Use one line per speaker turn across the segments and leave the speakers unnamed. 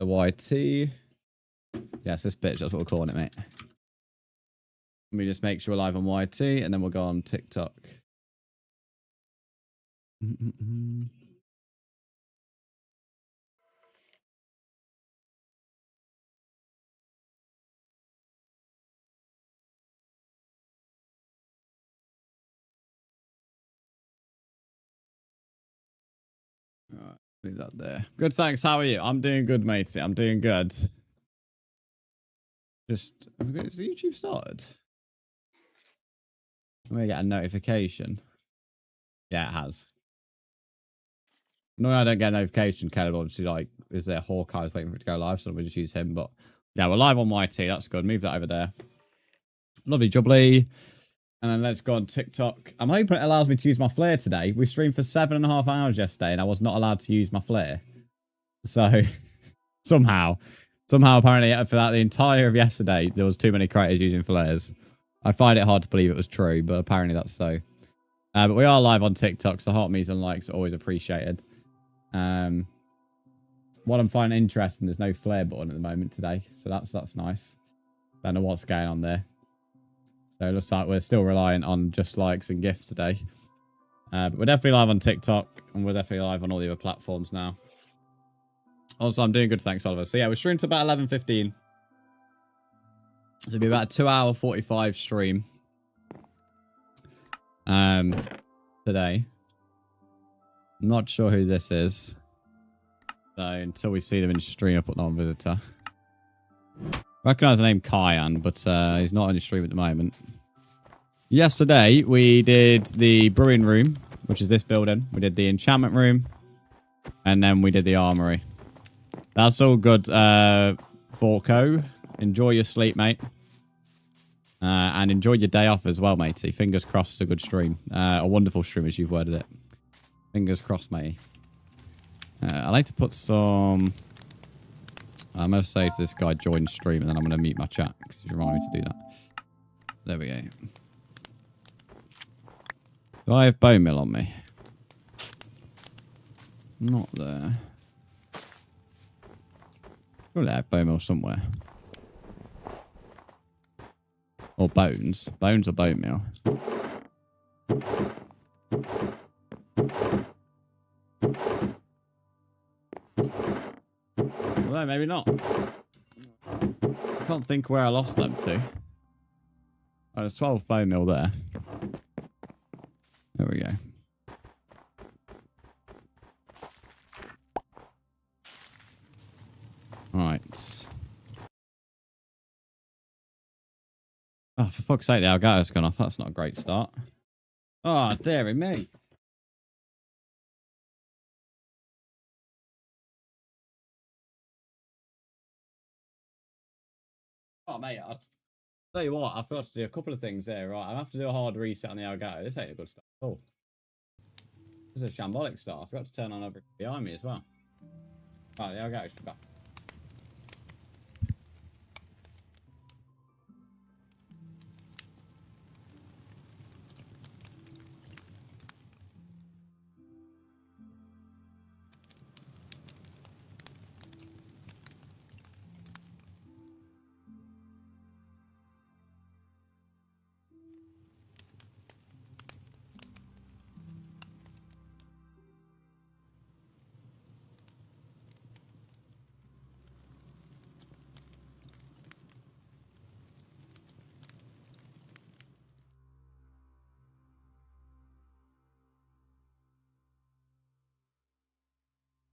The YT. Yes, this bitch, that's what we're calling it, mate. Let me just make sure we're live on YT, and then we'll go on TikTok. Alright, leave that there. Good, thanks. How are you? I'm doing good, matey. I'm doing good. Just, has YouTube started? I'm gonna get a notification. Yeah, it has. No, I don't get a notification, Caleb. Obviously, like, is there Hawkeye? I was waiting for it to go live, so we just use him. But yeah, we're live on YT. That's good. Move that over there. Lovely jubbly. And then let's go on TikTok. I'm hoping it allows me to use my flare today. We streamed for 7.5 hours yesterday, and I was not allowed to use my flare. So, somehow apparently for that the entire of yesterday, there was too many creators using flares. I find it hard to believe it was true, but apparently that's so. But we are live on TikTok, so heart me's and likes are always appreciated. What I'm finding interesting, there's no flare button at the moment today, so that's nice. Don't know what's going on there. So it looks like we're still reliant on just likes and gifts today. But we're definitely live on TikTok, and we're definitely live on all the other platforms now. Also, I'm doing good, thanks, Oliver. So yeah, we're streaming to about 11:15. So it'll be about a 2-hour 45 stream. Today. I'm not sure who this is. So until we see them in stream, I'll put them on visitor. Recognize the name Kyan, but he's not on the stream at the moment. Yesterday, we did the brewing room, which is this building. We did the enchantment room. And then we did the armory. That's all good, Forco. Enjoy your sleep, mate. And enjoy your day off as well, matey. Fingers crossed it's a good stream. A wonderful stream, as you've worded it. Fingers crossed, matey. I like to put some... I'm going to say to this guy, join stream, and then I'm going to mute my chat, because you remind me to do that. There we go. Do I have bone meal on me? Not there. Probably have bone meal somewhere. Or bones. Bones or bone meal. Well, maybe not. I can't think where I lost them to. Oh, there's 12 bone meal there. There we go. Right. Oh, for fuck's sake, the Elgato's gone off. That's not a great start. Oh, dearie me. Oh, mate, I'll tell you what, I forgot to do a couple of things there. Right, I have to do a hard reset on the Elgato. This ain't a good start. Oh. This is a shambolic start. I forgot to turn on everything behind me as well. Right, the Elgato should be back.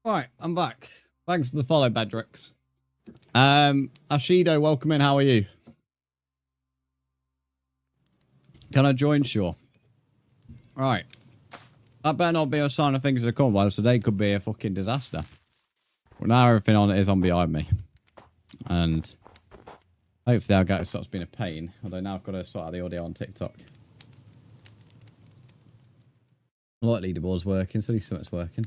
Alright, I'm back. Thanks for the follow, Bedrocks. Ashido, welcome in. How are you? Can I join? Sure. Alright. That better not be a sign of things to come. Well, today could be a fucking disaster. Well, now everything on it is on behind me. And hopefully I'll get stops being a pain. Although now I've got to sort out the audio on TikTok. Like leaderboard's working, so at least something's working.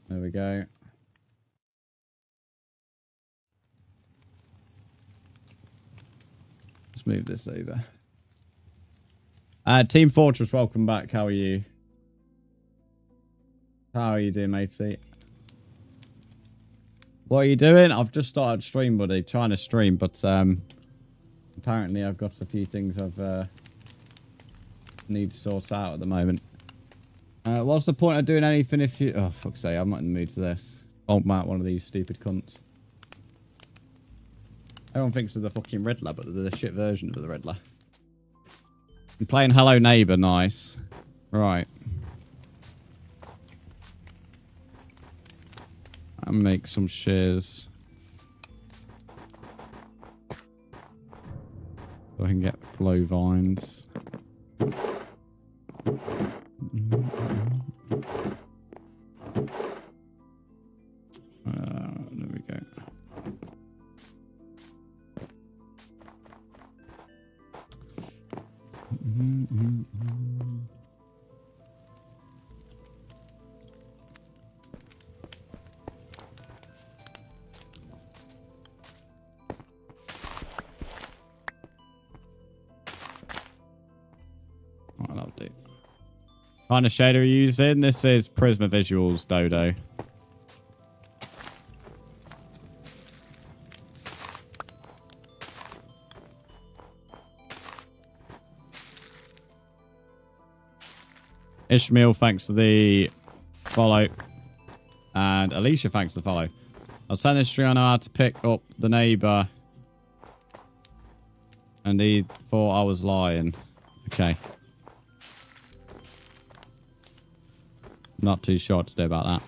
There we go. Let's move this over. Team Fortress, welcome back. How are you? How are you doing, matey? What are you doing? I've just started stream, buddy. Trying to stream, but apparently I've got a few things I've need to sort out at the moment. What's the point of doing anything if you... Oh, fuck's sake. I'm not in the mood for this. Old Matt, one of these stupid cunts. Everyone thinks of the fucking Riddler, but they're the shit version of the Riddler. I'm playing Hello Neighbor. Nice. Right. I'll make some shears. So I can get glow vines. There we go. That'll do. What kind of shader are you using? This is Prisma Visuals Dodo. Ishmael, thanks for the follow. And Alicia, thanks for the follow. I was telling this stream I know how to pick up the neighbour. And he thought I was lying. Okay. Not too sure what to do about that.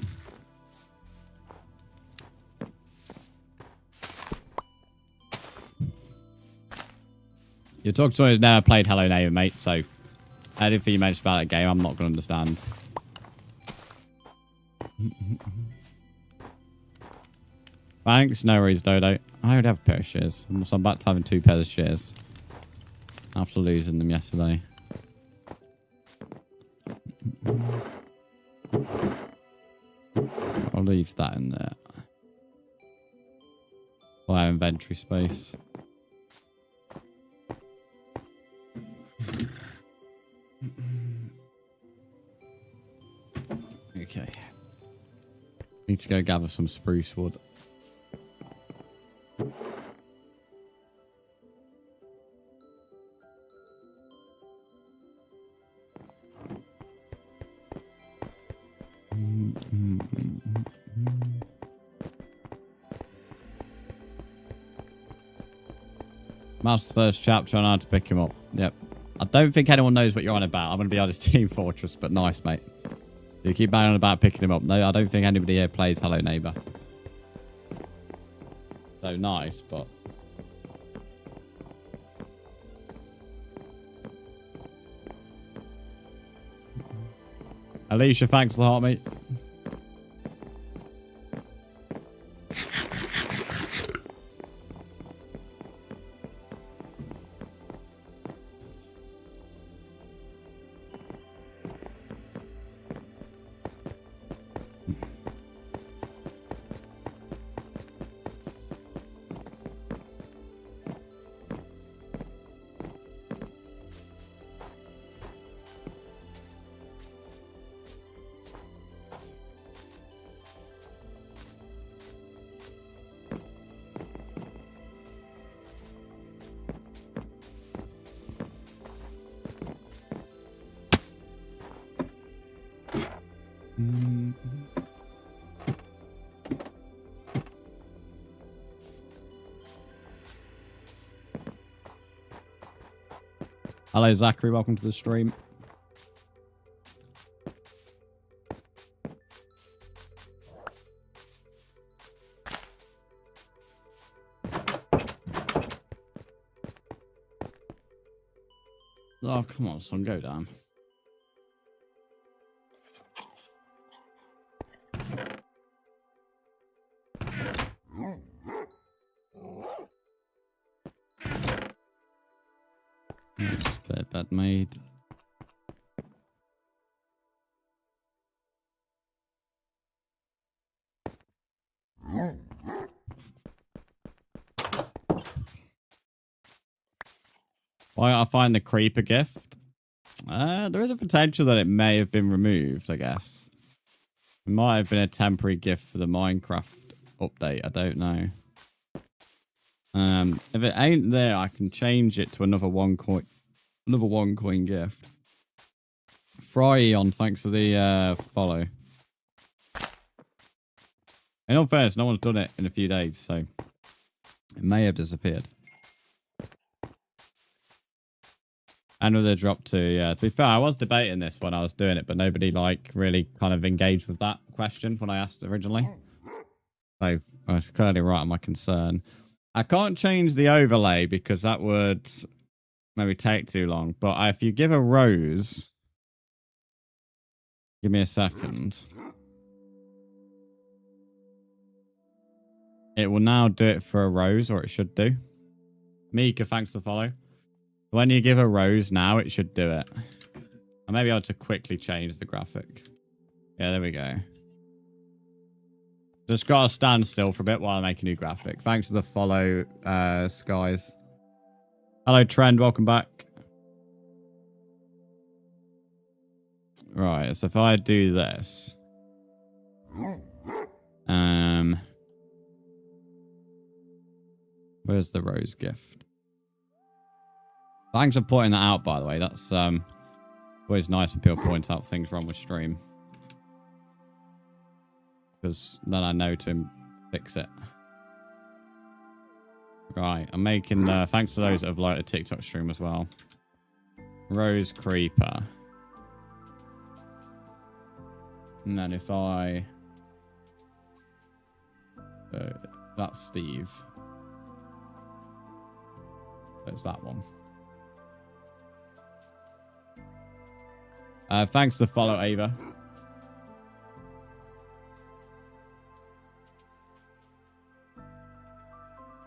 You're talking to someone who's never played Hello Neighbor, mate, so anything you mentioned about that game, I'm not going to understand. Thanks, no worries, Dodo. I already have a pair of shears. So I'm back to having 2 pairs of shears. After losing them yesterday. I'll leave that in there. Buy inventory space. Okay. Need to go gather some spruce wood. Mouse first chapter on how to pick him up. Yep. I don't think anyone knows what you're on about. I'm going to be honest, Team Fortress, but nice, mate. You keep banging on about picking him up. No, I don't think anybody here plays Hello Neighbor. So nice, but... Alicia, thanks for the heart, mate. Hello, Zachary. Welcome to the stream. Oh, come on, son. Go down. It's a bit bad made. Why I find the creeper gift? There is a potential that it may have been removed, I guess. It might have been a temporary gift for the Minecraft update? I don't know. If it ain't there, I can change it to another one coin gift. Fryon, thanks for the follow. In all fairness, no one's done it in a few days, so it may have disappeared. And with a drop too, yeah. To be fair, I was debating this when I was doing it, but nobody like really kind of engaged with that question when I asked originally. So I was clearly right on my concern. I can't change the overlay because that would maybe take too long. But if you give a rose, give me a second. It will now do it for a rose, or it should do. Mika, thanks for the follow. When you give a rose now, it should do it. I may be able to quickly change the graphic. Yeah, there we go. Just gotta stand still for a bit while I make a new graphic. Thanks for the follow, Skies. Hello, Trend. Welcome back. Right, so if I do this... Where's the rose gift? Thanks for pointing that out, by the way. That's always nice when people point out things wrong with stream. Because then I know to fix it. Right, I'm making the... Thanks to those that have liked the TikTok stream as well. Rose Creeper. And then if I... that's Steve. It's that one. Thanks for the follow, Ava.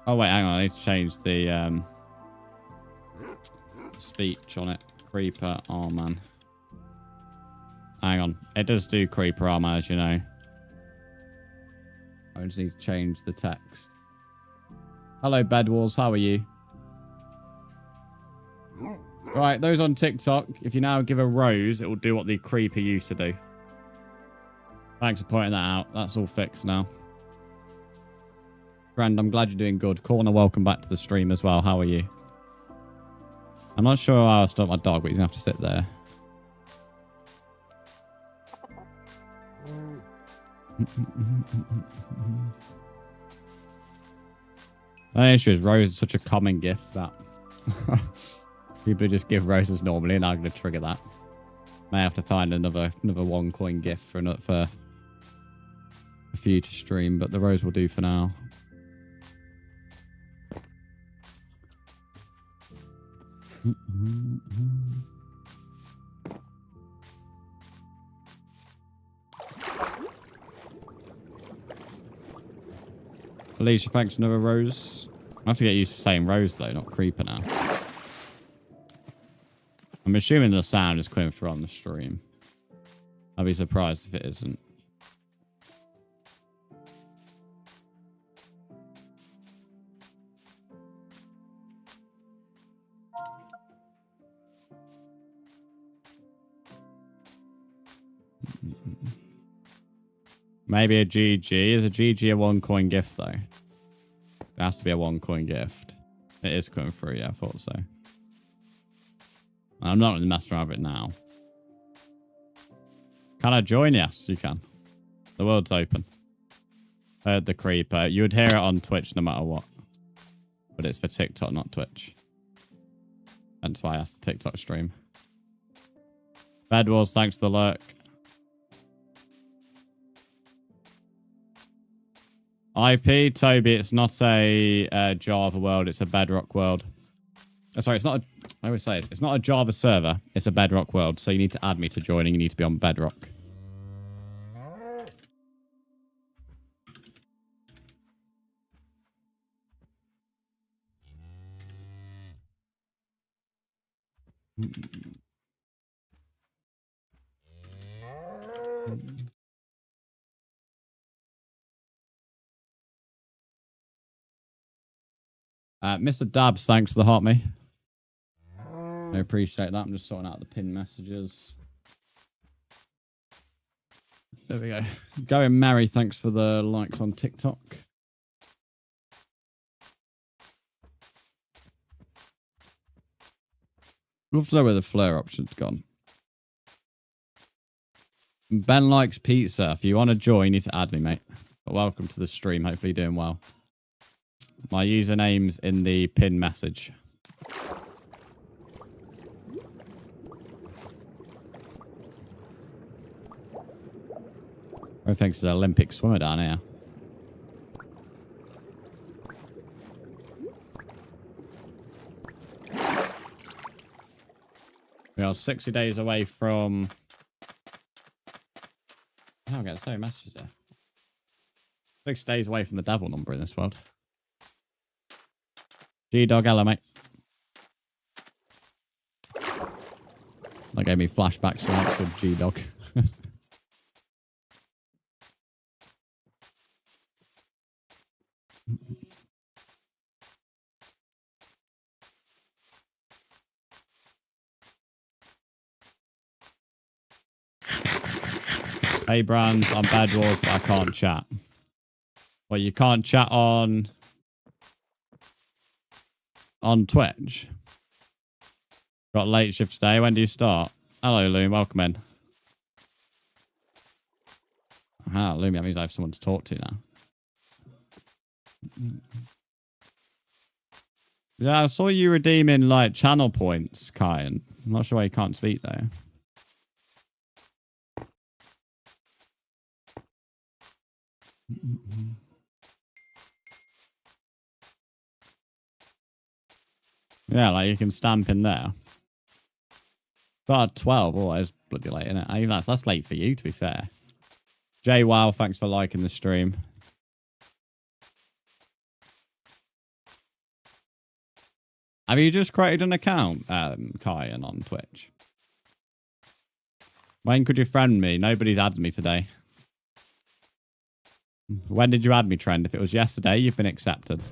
Oh, wait, hang on. I need to change the speech on it. Creeper armor. Hang on. It does do creeper armor, as you know. I just need to change the text. Hello, Bedwalls. How are you? Right, those on TikTok, if you now give a rose, it will do what the creeper used to do. Thanks for pointing that out. That's all fixed now. Grand, I'm glad you're doing good. Corner, welcome back to the stream as well. How are you? I'm not sure how I'll stop my dog, but he's going to have to sit there. The issue is rose is such a common gift that... People just give roses normally, and I'm going to trigger that. May have to find another one coin gift for a future stream, but the rose will do for now. Alicia, thanks for another rose. I have to get used to saying rose though, not creeper now. I'm assuming the sound is coming through on the stream. I'd be surprised if it isn't. Maybe a GG. Is a GG a one coin gift though? It has to be a one coin gift. It is coming through, yeah, I thought so. I'm not really messing around with it now. Can I join? Yes, you can. The world's open. Heard the creeper. You would hear it on Twitch no matter what. But it's for TikTok, not Twitch. That's why I asked the TikTok stream. Bedwars, thanks for the lurk. IP, Toby, it's not a Java world, it's a bedrock world. Oh, sorry, it's not a... I always say it's not a Java server, it's a bedrock world. So you need to add me to joining, you need to be on bedrock. Mr. Dabs, thanks for the heart me. I appreciate that. I'm just sorting out the pin messages. There we go. Going Mary, thanks for the likes on TikTok. Love to know where the flare option's gone. Ben likes pizza. If you want to join, you need to add me, mate. But welcome to the stream. Hopefully you're doing well. My username's in the pin message. I think it's an Olympic swimmer down here. We are 60 days away from... Oh, I'm getting so many messages there. 6 days away from the devil number in this world. G-Dog, hello, mate. That gave me flashbacks to that's called G-Dog. Hey, Brzndz, I'm Bad Wars, but I can't chat. Well, you can't chat on Twitch. Got late shift today. When do you start? Hello, Loom. Welcome in. Ah, Loom, that means I have someone to talk to now. Yeah, I saw you redeeming, like, channel points, Kyan. I'm not sure why you can't speak, though. Yeah, like you can stamp in there. But 12, oh, that's bloody late, isn't it? I mean, that's late for you, to be fair. Jay Wow, thanks for liking the stream. Have you just created an account, Kyan, on Twitch? When could you friend me? Nobody's added me today. When did you add me, Trend? If it was yesterday, you've been accepted.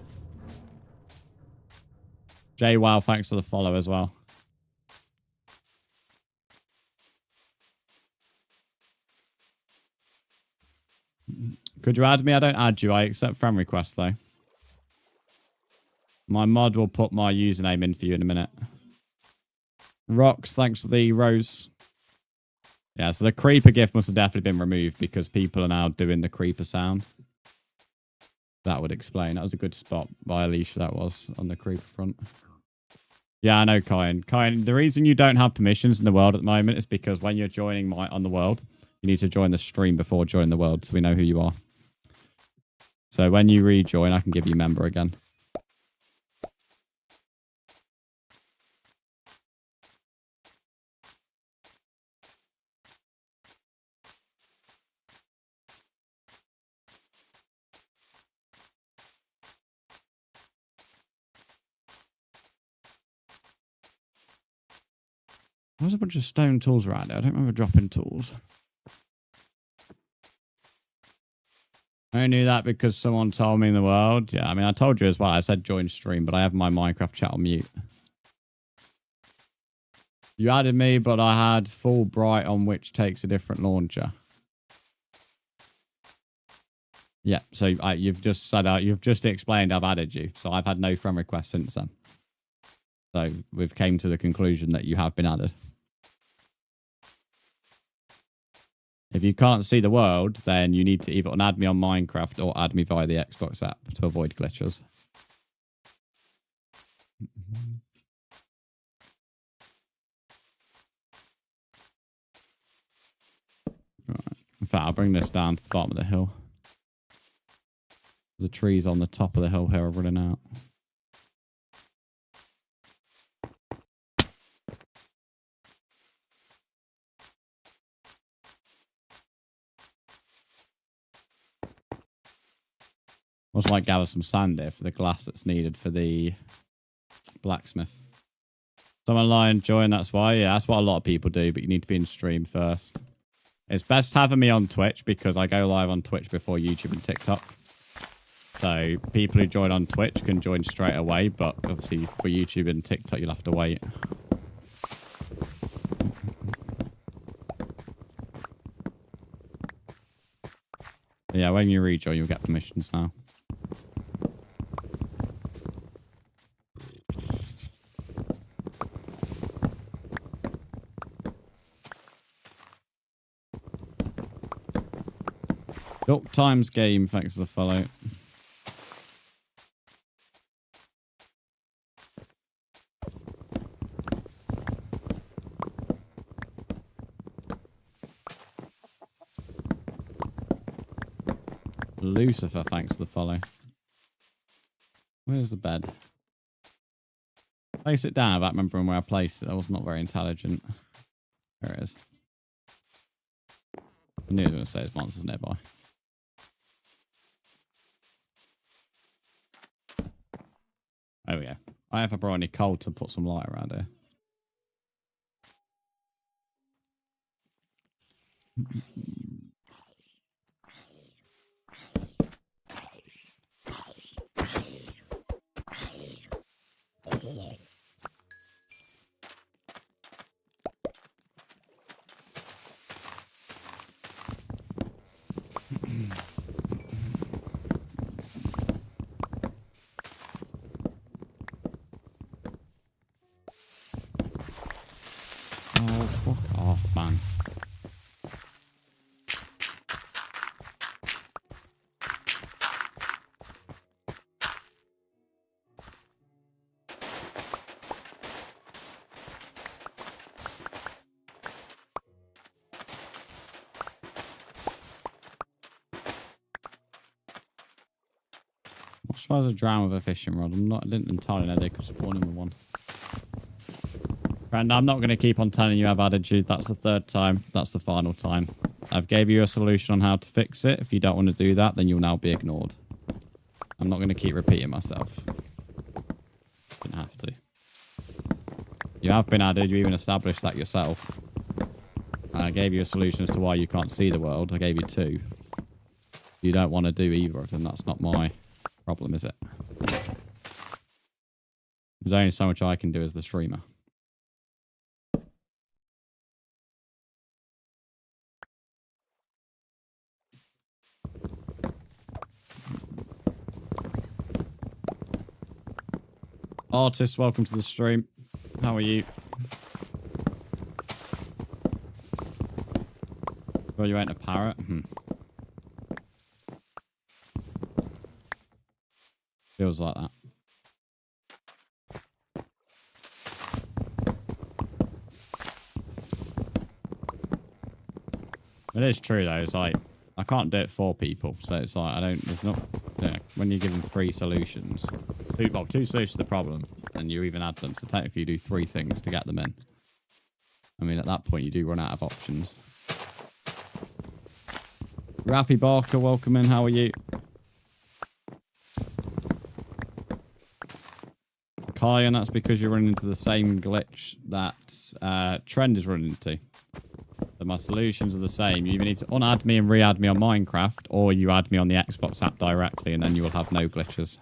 Jay Wow, thanks for the follow as well. Could you add me? I don't add you. I accept friend requests, though. My mod will put my username in for you in a minute. Rocks, thanks for the rose. Yeah, so the creeper gift must have definitely been removed because people are now doing the creeper sound. That would explain. That was a good spot by Alicia, that was, on the creeper front. Yeah, I know, Kyan. Kyan, the reason you don't have permissions in the world at the moment is because when you're joining on the world, you need to join the stream before joining the world so we know who you are. So when you rejoin, I can give you member again. There's a bunch of stone tools around here. I don't remember dropping tools. I knew that because someone told me in the world. Yeah, I mean, I told you as well. I said join stream, but I have my Minecraft chat on mute. You added me, but I had full bright on, which takes a different launcher. Yeah, so you've just said you've just explained I've added you. So I've had no friend requests since then. So we've came to the conclusion that you have been added. If you can't see the world, then you need to either add me on Minecraft or add me via the Xbox app to avoid glitches. Right. In fact, I'll bring this down to the bottom of the hill. The trees on the top of the hill here are running out. Also might gather some sand here for the glass that's needed for the blacksmith. Someone lying, join, that's why. Yeah, that's what a lot of people do, but you need to be in stream first. It's best having me on Twitch because I go live on Twitch before YouTube and TikTok. So people who join on Twitch can join straight away, but obviously for YouTube and TikTok you'll have to wait. Yeah, when you rejoin, you'll get permissions now. Duck Times Game, thanks for the follow. Lucifer, thanks for the follow. Where's the bed? Place it down. I don't remember where I placed it. I was not very intelligent. There it is. I knew I was going to say there's monsters nearby. There we go. I have brought any coal to put some light around here. Oh, fuck off, man. As far as a drown with a fishing rod, I didn't entirely know they could spawn in with one. Friend, I'm not going to keep on telling you I've added you. That's the third time. That's the final time. I've gave you a solution on how to fix it. If you don't want to do that, then you'll now be ignored. I'm not going to keep repeating myself. Didn't have to. You have been added. You even established that yourself. And I gave you a solution as to why you can't see the world. I gave you two. You don't want to do either of them. That's not my problem, is it? There's only so much I can do as the streamer. Artist, welcome to the stream. How are you? Well, you ain't a parrot? Feels like that. It is true though. It's like I can't do it for people, so it's like I don't. There's not. You know, when you're given three solutions, two solutions to the problem, and you even add them. So technically, you do three things to get them in. I mean, at that point, you do run out of options. Rafi Barker, welcome in. How are you? Kai, and that's because you're running into the same glitch that Trend is running into. So my solutions are the same. You either need to unadd me and re-add me on Minecraft, or you add me on the Xbox app directly, and then you will have no glitches.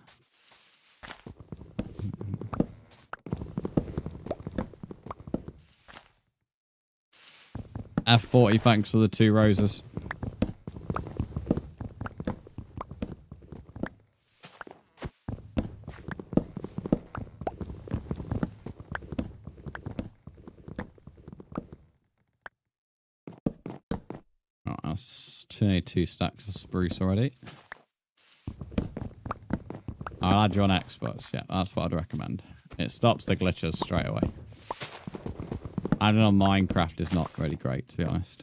F40, thanks for the 2 roses. Right, that's 2 stacks of spruce already. I'll add you on Xbox. Yeah, that's what I'd recommend. It stops the glitches straight away. Adding on Minecraft is not really great, to be honest.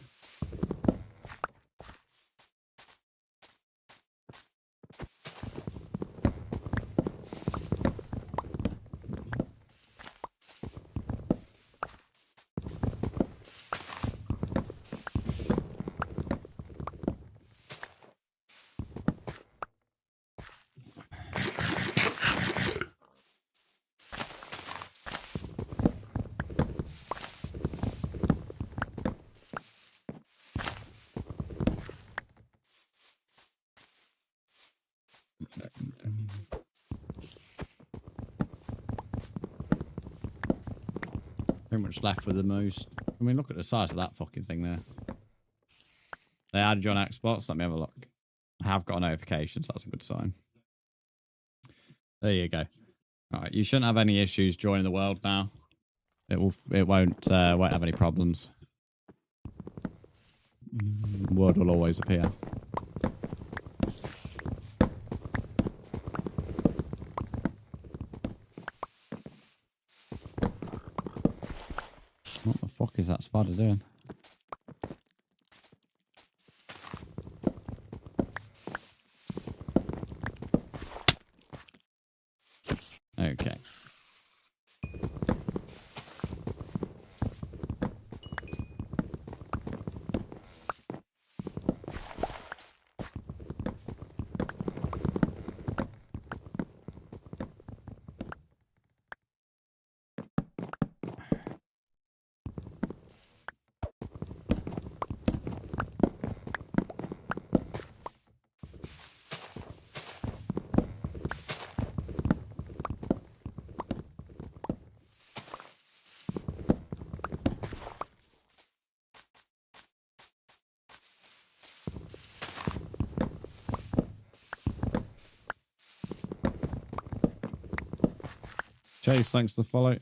Pretty much left with the most. I mean, look at the size of that fucking thing there. They added you on Xbox. Let me have a look. I have got a notification, so that's a good sign. There you go. All right, you shouldn't have any issues joining the world now. It won't have any problems. Word will always appear. What the fuck is that spider doing? Okay. Chase, thanks for the follow.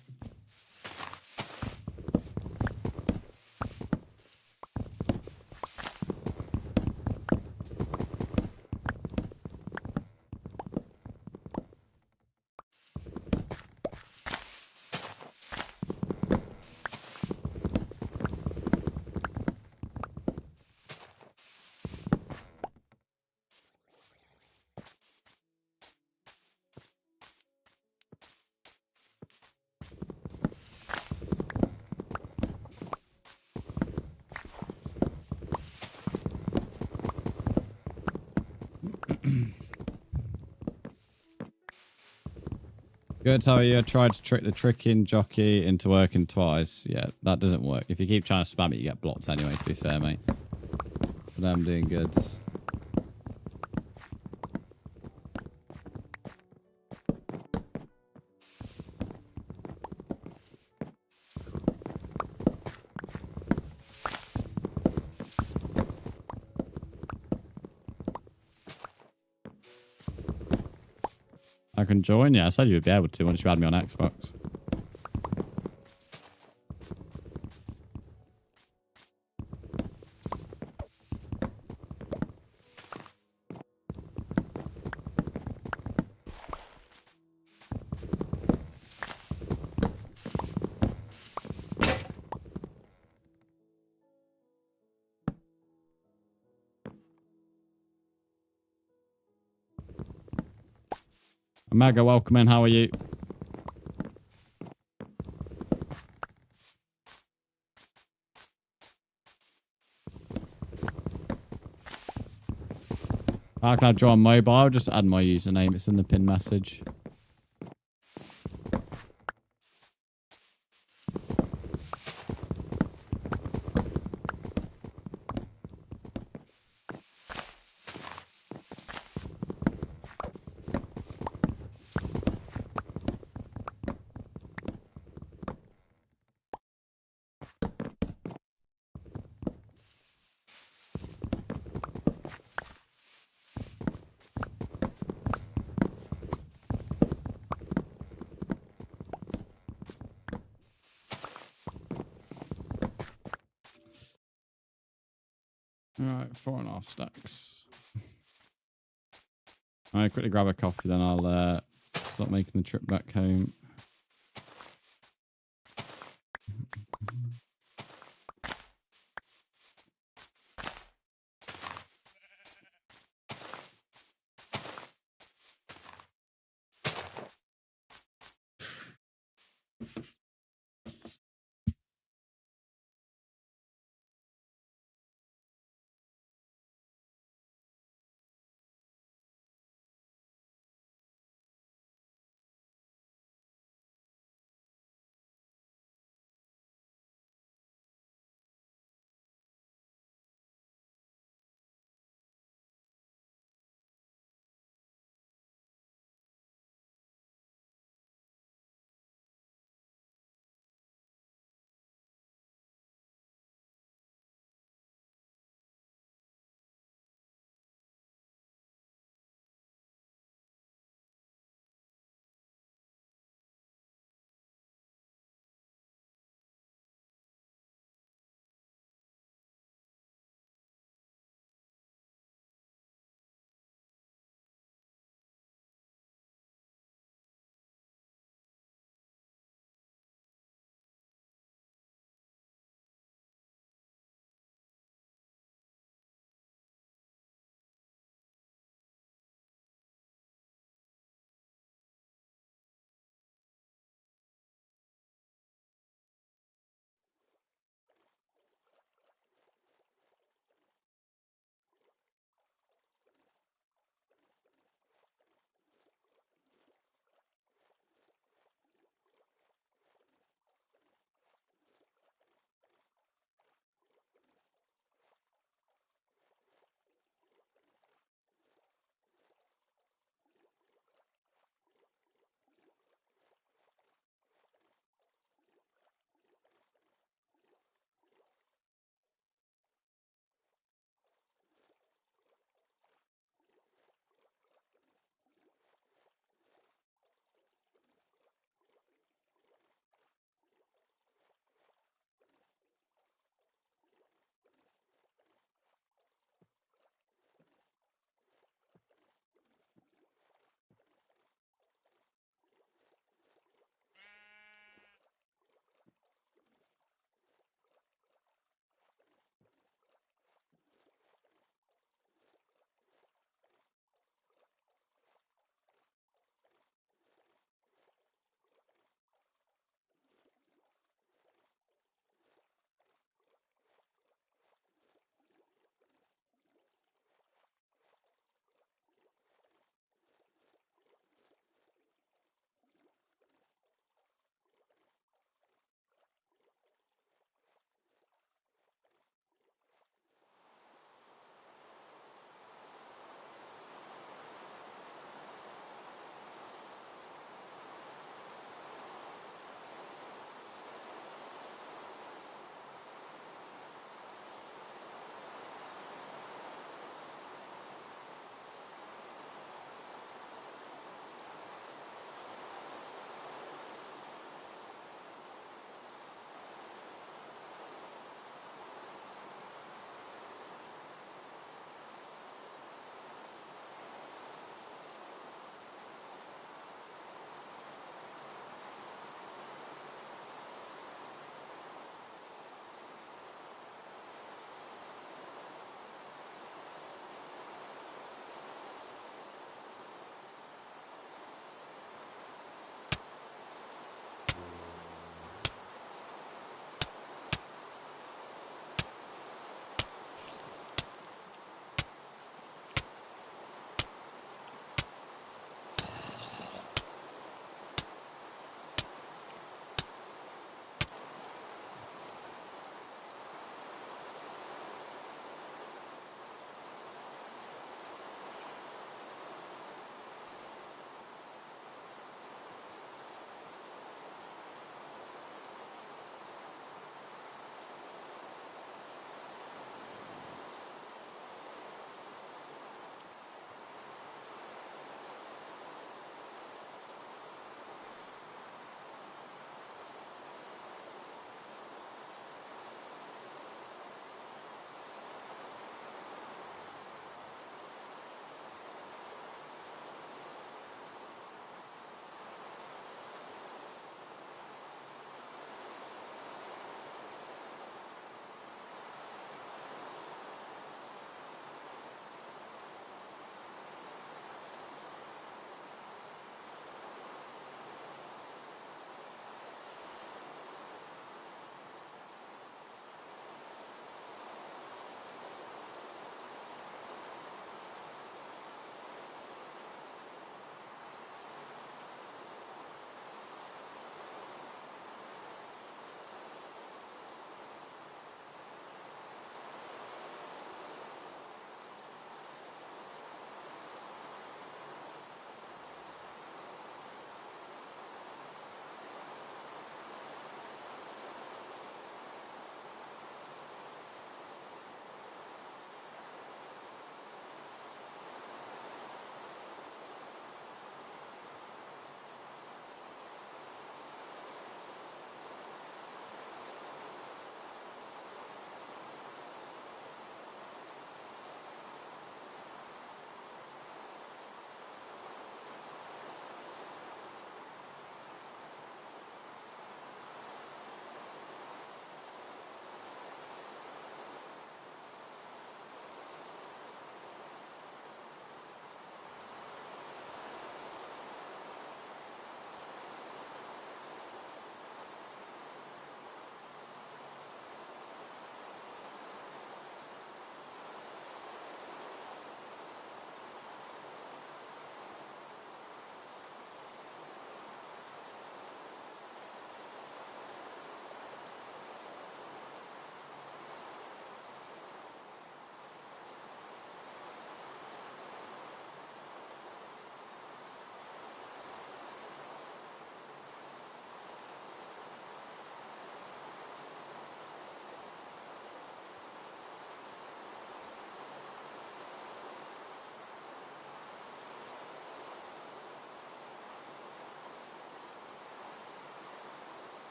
Good, how are you? I tried to trick the tricking jockey into working twice. Yeah, that doesn't work. If you keep trying to spam it, you get blocked anyway, to be fair, mate. But I'm doing good. I can join? Yeah, I said you would be able to once you had me on Xbox. Mega, welcome in. How are you? How can I join mobile? Just add my username. It's in the pin message. All right, 4.5 stacks. All right, quickly grab a coffee, then I'll start making the trip back home.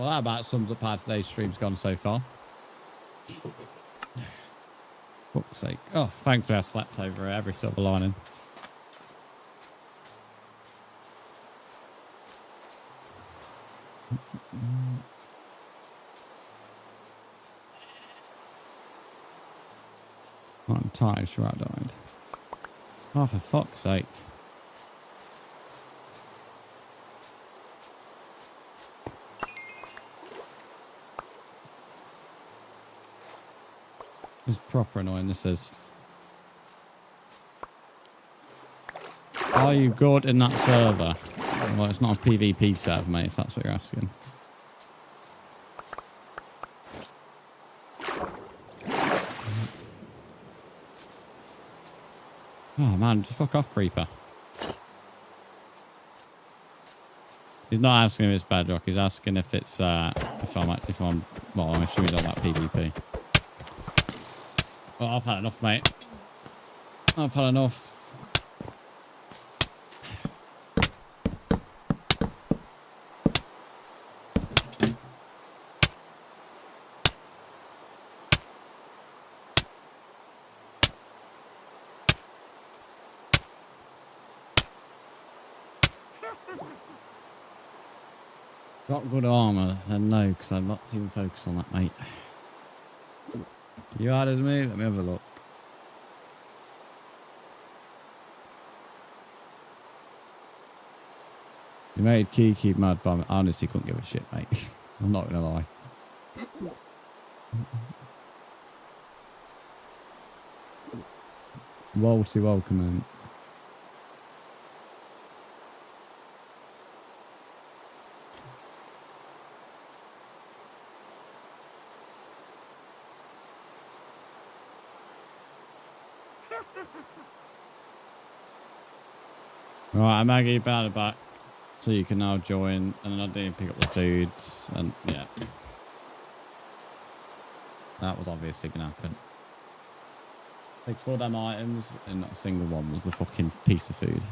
Well, that about sums up how today's stream's gone so far. Fuck's sake. Oh, thankfully I slept over every silver lining. I'm entirely sure I died. Oh, for fuck's sake. It's proper annoying, this is. Are you good in that server? Well, it's not a PvP server, mate, if that's what you're asking. Oh man, just fuck off, creeper. He's not asking if it's bedrock, he's asking if it's if I'm well, I'm assuming he's on that PvP. Well, I've had enough, mate. I've had enough. Got good armor, then no, because I'm not even focused on that, mate. You added me? Let me have a look. You made Kiki mad, but I honestly couldn't give a shit, mate. I'm not gonna lie. Walty welcome in. Right, Maggie, bad back. So you can now join, and then I didn't pick up the foods, and yeah. That was obviously going to happen. Takes 4 damn items, and not a single one was the fucking piece of food.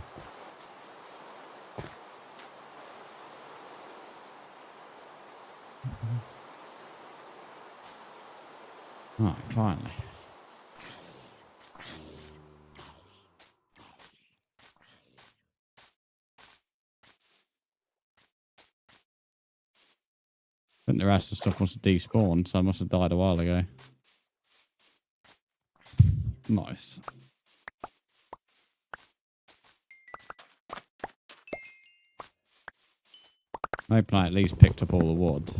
Right, finally. I think the rest of the stuff must have despawned, so I must have died a while ago. Nice. I hope I at least picked up all the wood.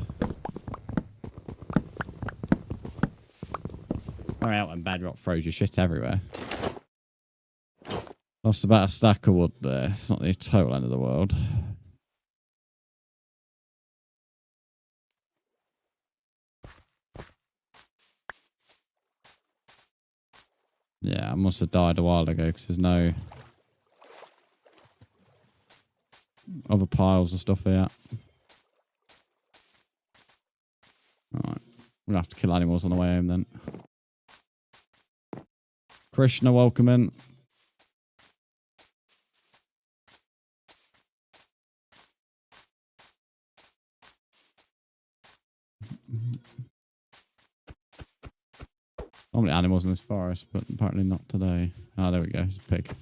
Hurry out when bedrock throws your shit everywhere. Lost about a stack of wood there. It's not the total end of the world. Yeah, I must have died a while ago because there's no other piles of stuff here. Alright. We'll have to kill animals on the way home then. Krishna, welcome in. Normally animals in this forest, but apparently not today. Ah, there we go. It's a pig.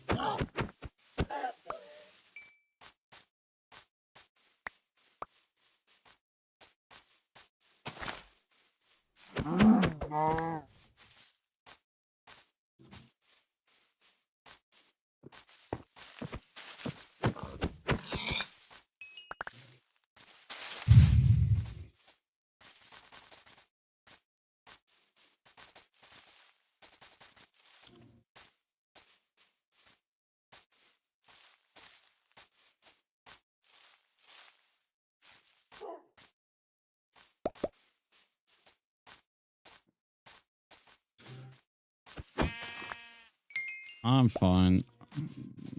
I'm fine.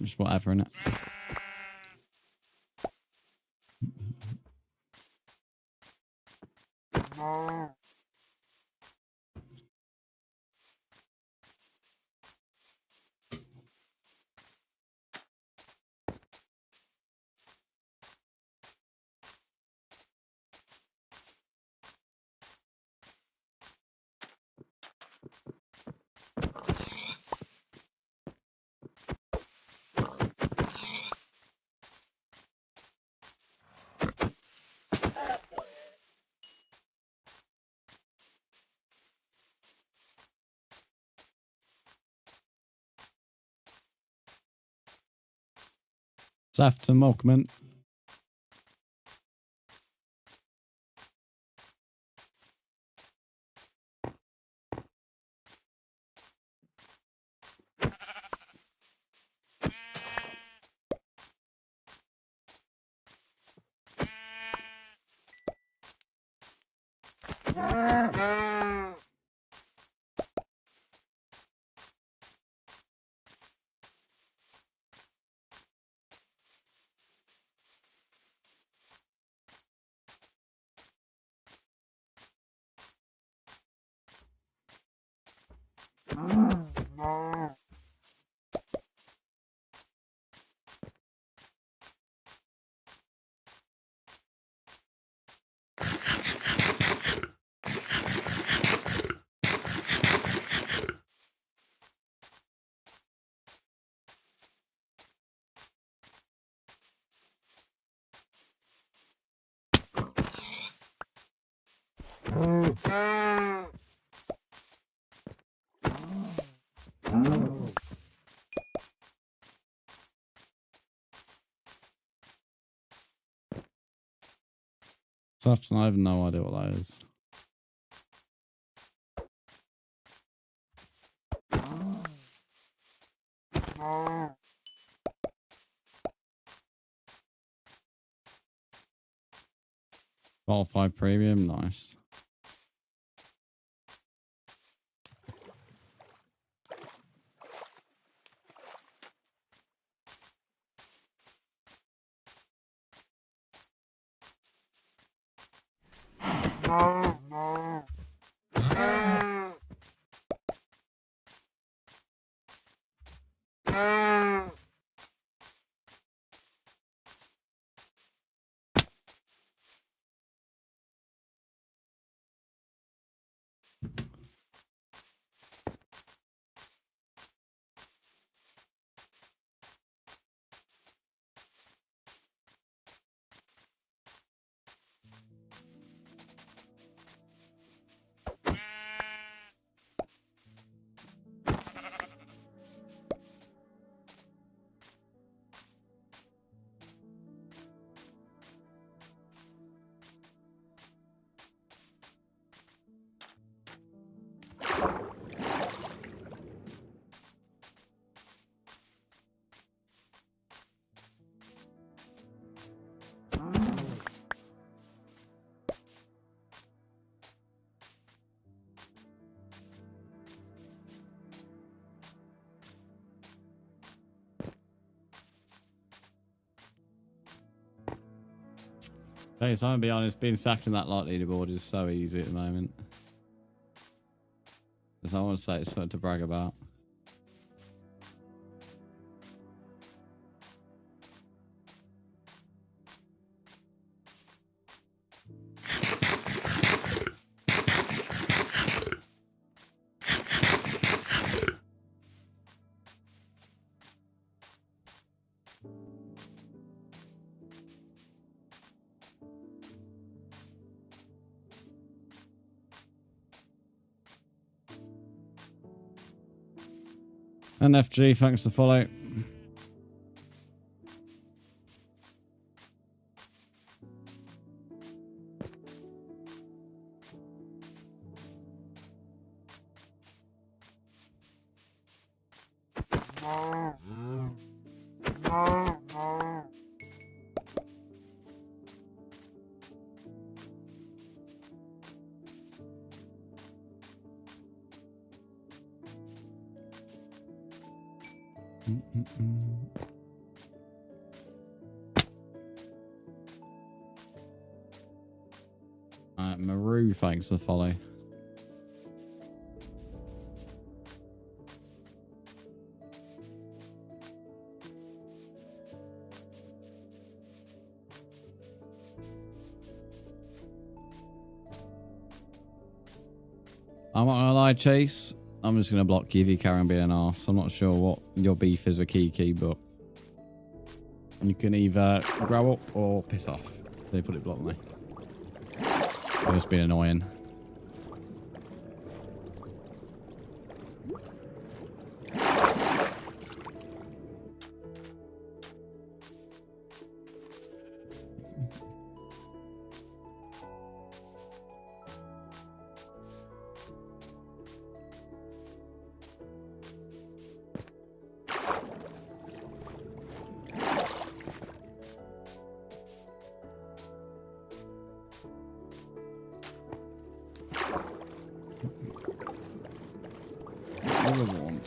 Just whatever, innit? It's after Milkman. Soft, I have no idea what that is. Qualified premium, nice. Hey, so I'm gonna be honest, being second in that lot leaderboard is so easy at the moment. Because I want to say it's something to brag about. And FG, thanks for the follow. Maru, thanks for the follow. I'm not gonna lie, Chase. I'm just gonna block you if you carry on being an arse. I'm not sure what your beef is with Kiki, but you can either grow up or piss off. They put it bluntly. You're just being annoying. One.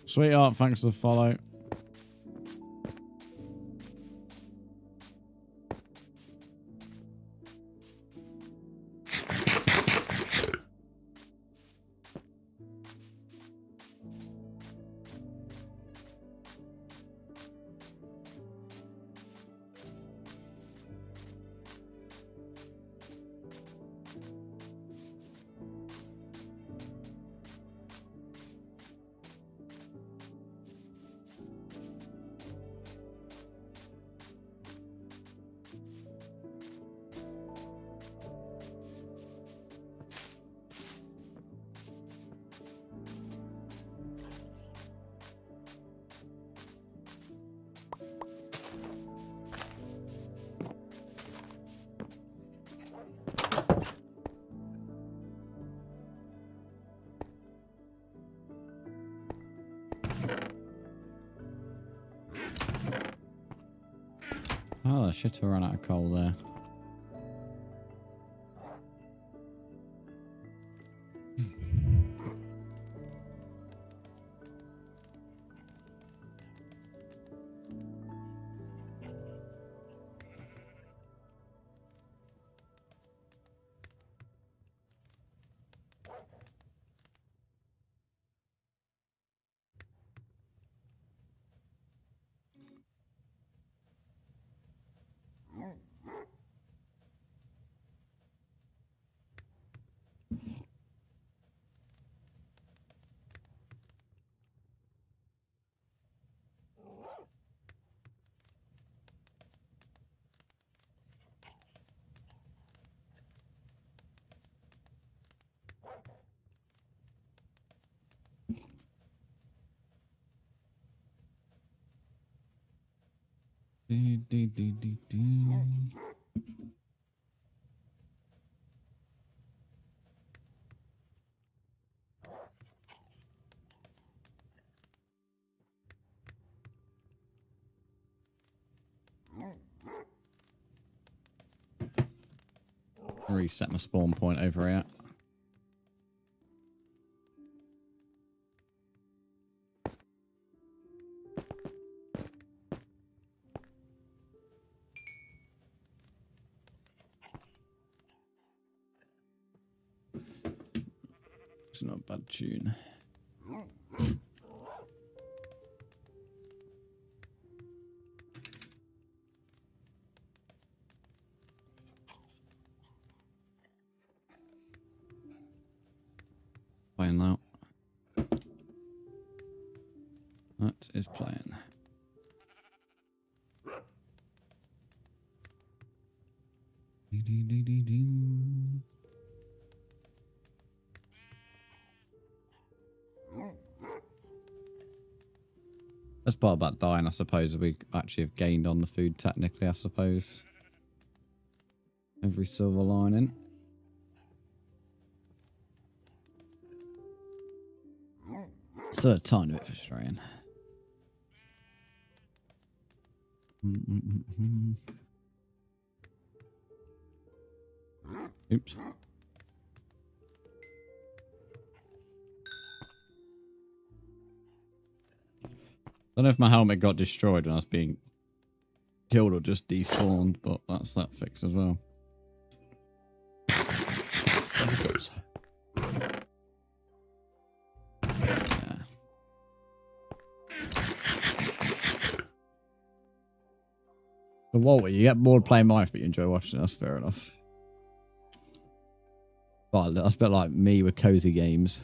Sweetheart, thanks for the follow. Oh, the shit, I ran out of coal there. Reset my spawn point over here. It's not a bad tune. Playing that. That is playing. That's part about dying, I suppose. We actually have gained on the food technically, I suppose. Every silver lining. So a tiny bit frustrating. Oops. I don't know if my helmet got destroyed when I was being killed or just despawned, but that's that fix as well. There it goes. Yeah. But Walter, you get bored playing Minecraft, but you enjoy watching. That's fair enough. But that's a bit like me with cozy games.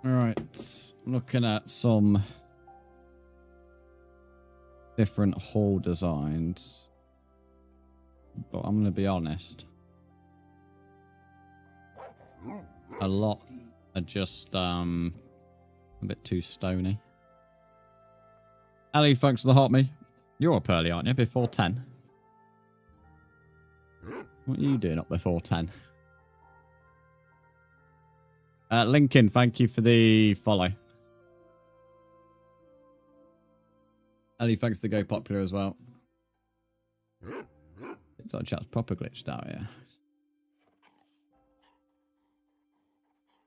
Alright, looking at some different hall designs, but I'm going to be honest, a lot are just a bit too stony. Ali, thanks for the hot me. You're up early, aren't you? Before 10. What are you doing up before 10? Lincoln, thank you for the follow. Ali, thanks to Go Popular as well. It's our chat's proper glitched out here.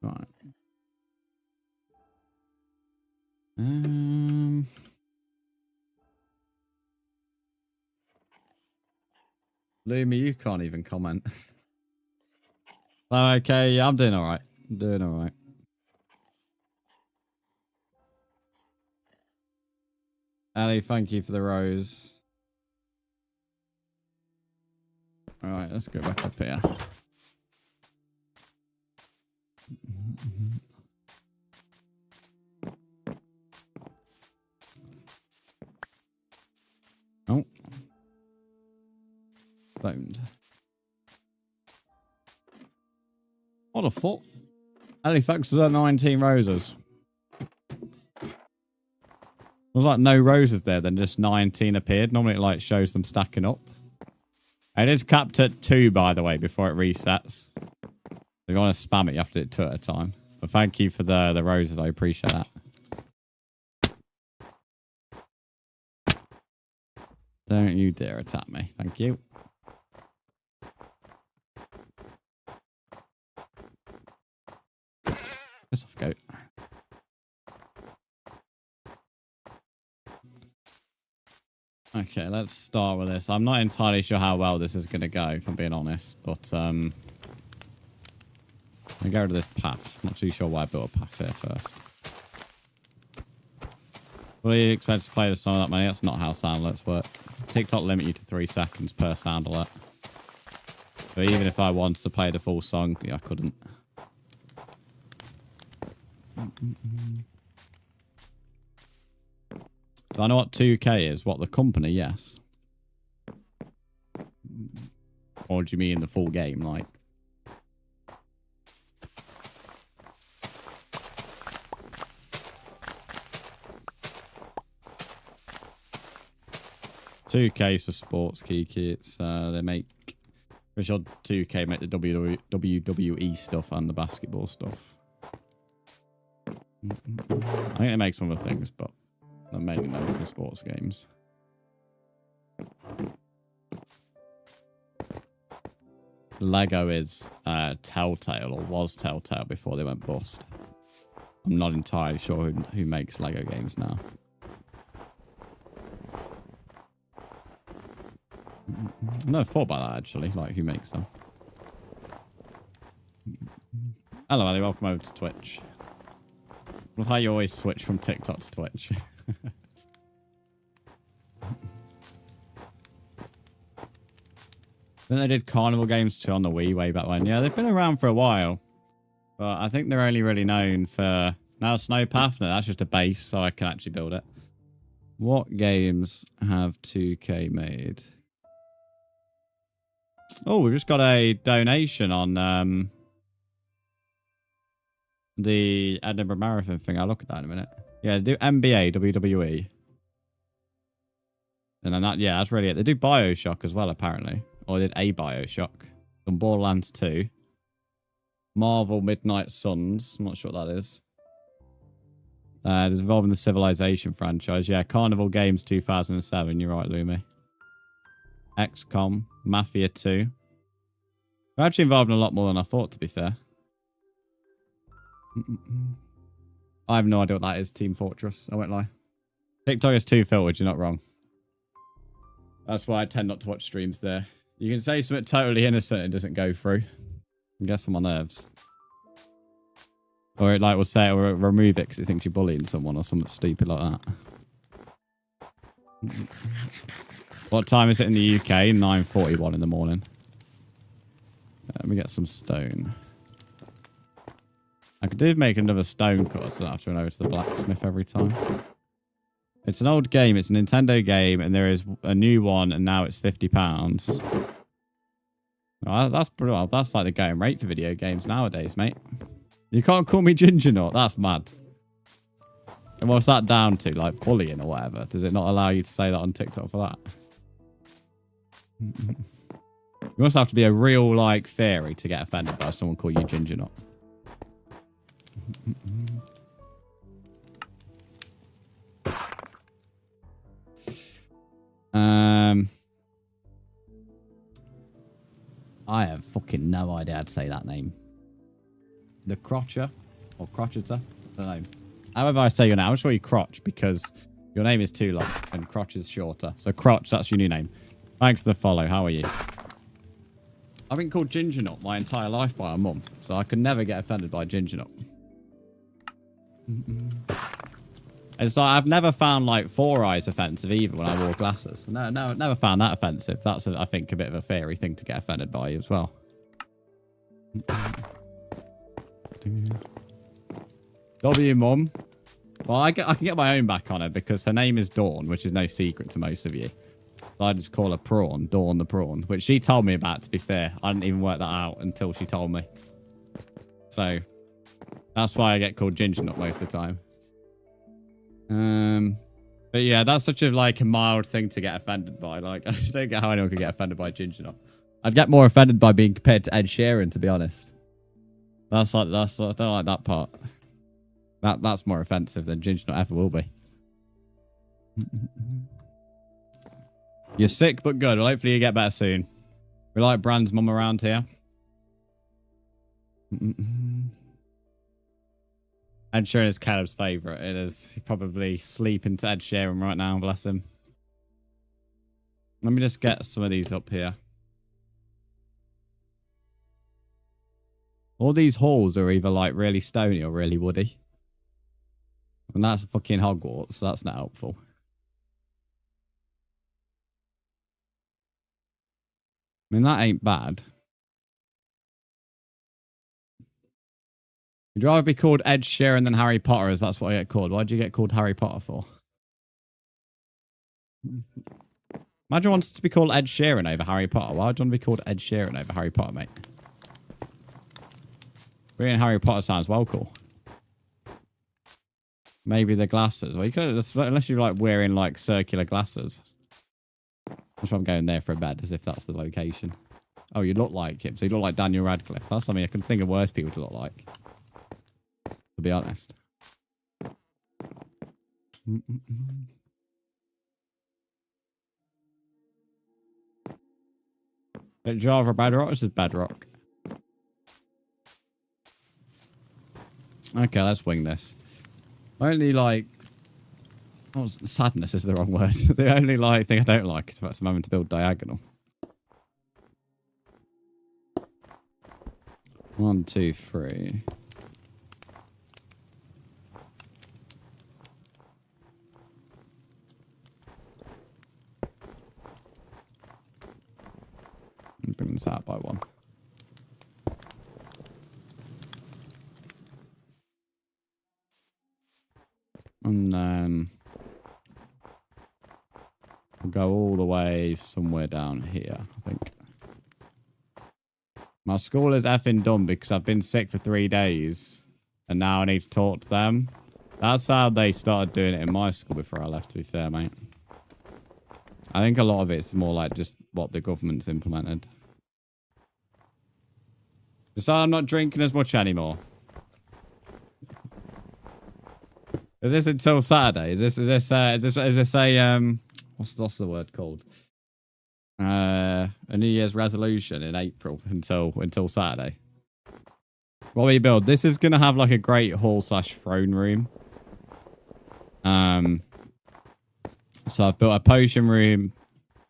Right. Lumi, you can't even comment. Oh, okay, yeah, I'm doing alright. Doing alright. Ali, thank you for the rose. Alright, let's go back up here. Oh. Boned. What the fuck? Ali, thanks for the 19 roses. There was like no roses there, then just 19 appeared. Normally it like shows them stacking up. It is capped at 2, by the way, before it resets. If you want to spam it, you have to do 2 at a time. But thank you for the roses. I appreciate that. Don't you dare attack me. Thank you. Piss off, goat. Okay, let's start with this. I'm not entirely sure how well this is going to go, if I'm being honest. But, I'm going to go to this path. Not too sure why I built a path here first. What do you expect to play the song that many? That's not how sound alerts work. TikTok limit you to 3 seconds per sound alert. But even if I wanted to play the full song, yeah, I couldn't. Do I know what 2K is? What, the company? Yes. Or do you mean the full game, like? $2K is for sports, Kiki. It's they make, for sure 2K make the WWE stuff and the basketball stuff. I think it makes some other things, but I'm mainly known for the sports games. Lego is Telltale, or was Telltale before they went bust. I'm not entirely sure who makes Lego games now. I've never thought about that, actually, like who makes them. Hello, Ali. Welcome over to Twitch. Love how you always switch from TikTok to Twitch. Then they did Carnival games too on the Wii way back when. Yeah, they've been around for a while. But I think they're only really known for... Now Snowpath? No, that's just a base, so I can actually build it. What games have 2K made? Oh, we've just got a donation on the Edinburgh Marathon thing. I'll look at that in a minute. Yeah, do NBA, WWE. And then that, yeah, that's really it. They do Bioshock as well, apparently. Or they did a Bioshock. Some Borderlands 2. Marvel Midnight Suns. I'm not sure what that is. It's involving the Civilization franchise. Yeah, Carnival Games 2007. You're right, Lumi. XCOM. Mafia 2. They're actually involved in a lot more than I thought, to be fair. I have no idea what that is, Team Fortress. I won't lie. TikTok is too filtered. You're not wrong. That's why I tend not to watch streams there. You can say something totally innocent and it doesn't go through. I guess I'm on nerves. Or it like will say it or remove it because it thinks you're bullying someone or something stupid like that. What time is it in the UK? 9:41 in the morning. Let me get some stone. I could do make another stone cut so I don't have to run over to the blacksmith every time. It's an old game. It's a Nintendo game, and there is a new one, and now it's £50. Oh, that's brutal. That's like the going rate for video games nowadays, mate. You can't call me Ginger Nut. That's mad. And what's that down to? Like bullying or whatever? Does it not allow you to say that on TikTok for that? You must have to be a real, like, fairy to get offended by someone call you Ginger Nut. I have fucking no idea how to say that name. The Crotcher or Crotcheter? I don't know. However I say your name, I'll show you Crotch because your name is too long and Crotch is shorter. So Crotch, that's your new name. Thanks for the follow. How are you? I've been called Ginger Nut my entire life by my mum, so I could never get offended by Ginger Nut. It's like I've never found like Four Eyes offensive either when I wore glasses. No, never found that offensive. That's I think a bit of a fairy thing to get offended by as well. W mum. Well, I can get my own back on her because her name is Dawn, which is no secret to most of you. So I just call her Prawn, Dawn the Prawn, which she told me about, to be fair. I didn't even work that out until she told me. So that's why I get called Ginger Nut most of the time. But yeah, that's such a like a mild thing to get offended by. Like, I don't get how anyone could get offended by Ginger Nut. I'd get more offended by being compared to Ed Sheeran, to be honest. I don't like that part. That's more offensive than Ginger Nut ever will be. You're sick but good. Well, hopefully you get better soon. We like Brzndz mum around here. Ed Sheeran is Caleb's favourite. It is. He's probably sleeping to Ed Sheeran right now, bless him. Let me just get some of these up here. All these halls are either like really stony or really woody. And that's fucking Hogwarts, so that's not helpful. I mean, that ain't bad. Would you rather be called Ed Sheeran than Harry Potter, as that's what I get called? Why'd you get called Harry Potter for? Imagine wanting to be called Ed Sheeran over Harry Potter. Why would you want to be called Ed Sheeran over Harry Potter, mate? Being Harry Potter sounds well cool. Maybe the glasses. Well, you could unless you're like wearing like circular glasses. That's why I'm going there for a bed, as if that's the location. Oh, you look like him. So you look like Daniel Radcliffe. That's something I can think of worse people to look like. To be honest. Java bedrock? This is bedrock. Okay, let's wing this. Only like... Oh, sadness is the wrong word. The only like thing I don't like is I'm having to build diagonal. 1, 2, 3. Bring this out by 1. And then we'll go all the way somewhere down here, I think. My school is effing done because I've been sick for 3 days and now I need to talk to them. That's how they started doing it in my school before I left, to be fair, mate. I think a lot of it's more like just what the government's implemented. So I'm not drinking as much anymore. Is this until Saturday? Is this a what's the word called? A New Year's resolution in April until Saturday. What we build? This is gonna have like a great hall / throne room. So I've built a potion room,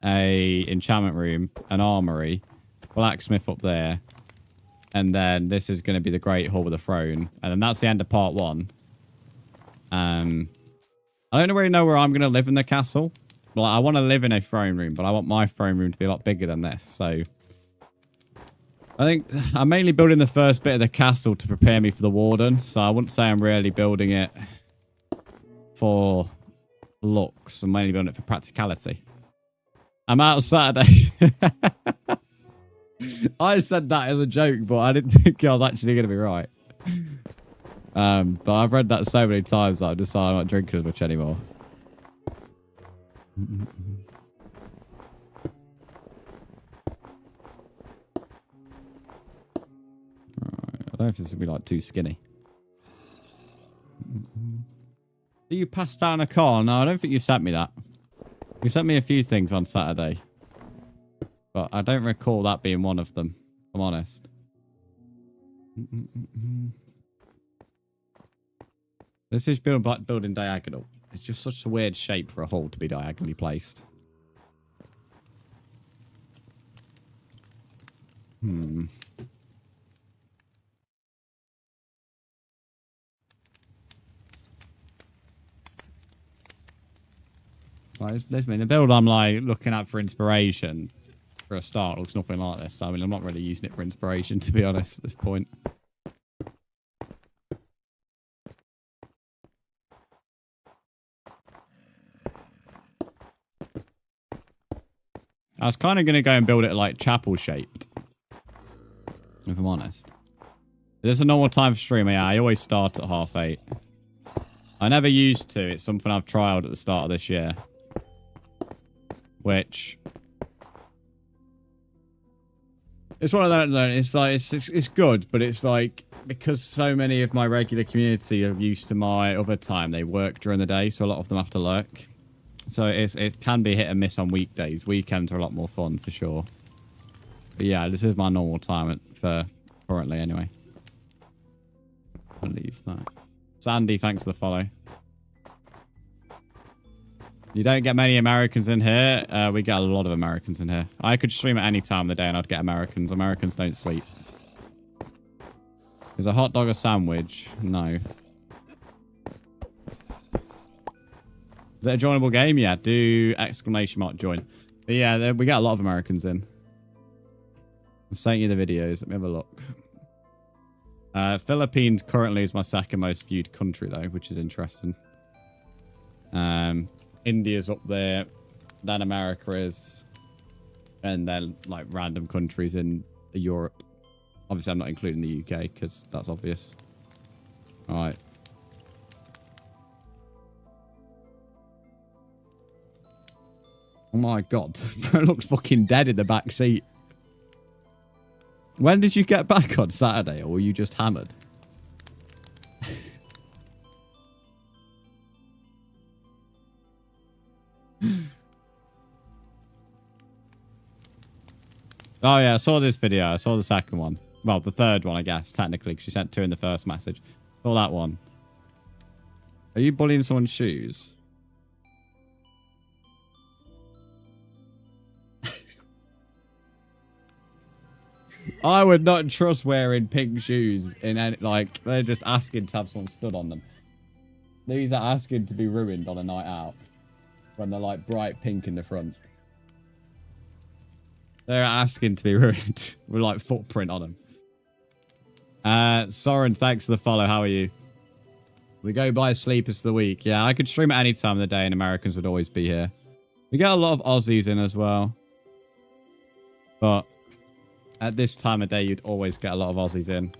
a enchantment room, an armory, blacksmith up there, and then this is gonna be the great hall with a throne, and then that's the end of part 1. I don't really know where I'm gonna live in the castle. Well, I want to live in a throne room, but I want my throne room to be a lot bigger than this. So I think I'm mainly building the first bit of the castle to prepare me for the warden. So I wouldn't say I'm really building it for looks. I'm mainly building it for practicality. I'm out Saturday. I said that as a joke, but I didn't think I was actually going to be right. But I've read that so many times that I decided I'm not drinking as much anymore. I don't know if this is going to be like too skinny. Do you pass down a car? No, I don't think you sent me that. You sent me a few things on Saturday. But I don't recall that being one of them, if I'm honest. This is building diagonal. It's just such a weird shape for a hole to be diagonally placed. Right, the build I'm like looking at for inspiration for a start looks nothing like this. I mean, I'm not really using it for inspiration, to be honest, at this point. I was kind of going to go and build it like chapel shaped, if I'm honest. This is a normal time for streaming. Yeah, I always start at 8:30. I never used to. It's something I've trialed at the start of this year. Which... It's one of those, it's like, it's good, but it's like, because so many of my regular community are used to my other time, they work during the day, so a lot of them have to lurk. So it can be hit and miss on weekdays. Weekends are a lot more fun, for sure. But yeah, this is my normal time for currently, anyway. I'll leave that. Sandy, thanks for the follow. You don't get many Americans in here. We get a lot of Americans in here. I could stream at any time of the day and I'd get Americans. Americans don't sleep. Is a hot dog a sandwich? No. Is it a joinable game? Yeah, do exclamation mark join. But yeah, we get a lot of Americans in. I'm sending you the videos. Let me have a look. Philippines currently is my second most viewed country, though, which is interesting. India's up there. Then America is. And then, like, random countries in Europe. Obviously, I'm not including the UK, because that's obvious. All right. Oh my god. Bro looks fucking dead in the back seat. When did you get back on Saturday, or were you just hammered? Oh, yeah, I saw this video. I saw the second one. Well, the third one, I guess, technically, because she sent 2 in the first message. Saw that one. Are you bullying someone's shoes? I would not trust wearing pink shoes in any, like, they're just asking to have someone stood on them. These are asking to be ruined on a night out. When they're like bright pink in the front. They're asking to be ruined with like footprint on them. Soren, thanks for the follow. How are you? We go by Sleepers of the Week. Yeah, I could stream at any time of the day and Americans would always be here. We get a lot of Aussies in as well. But at this time of day, you'd always get a lot of Aussies in.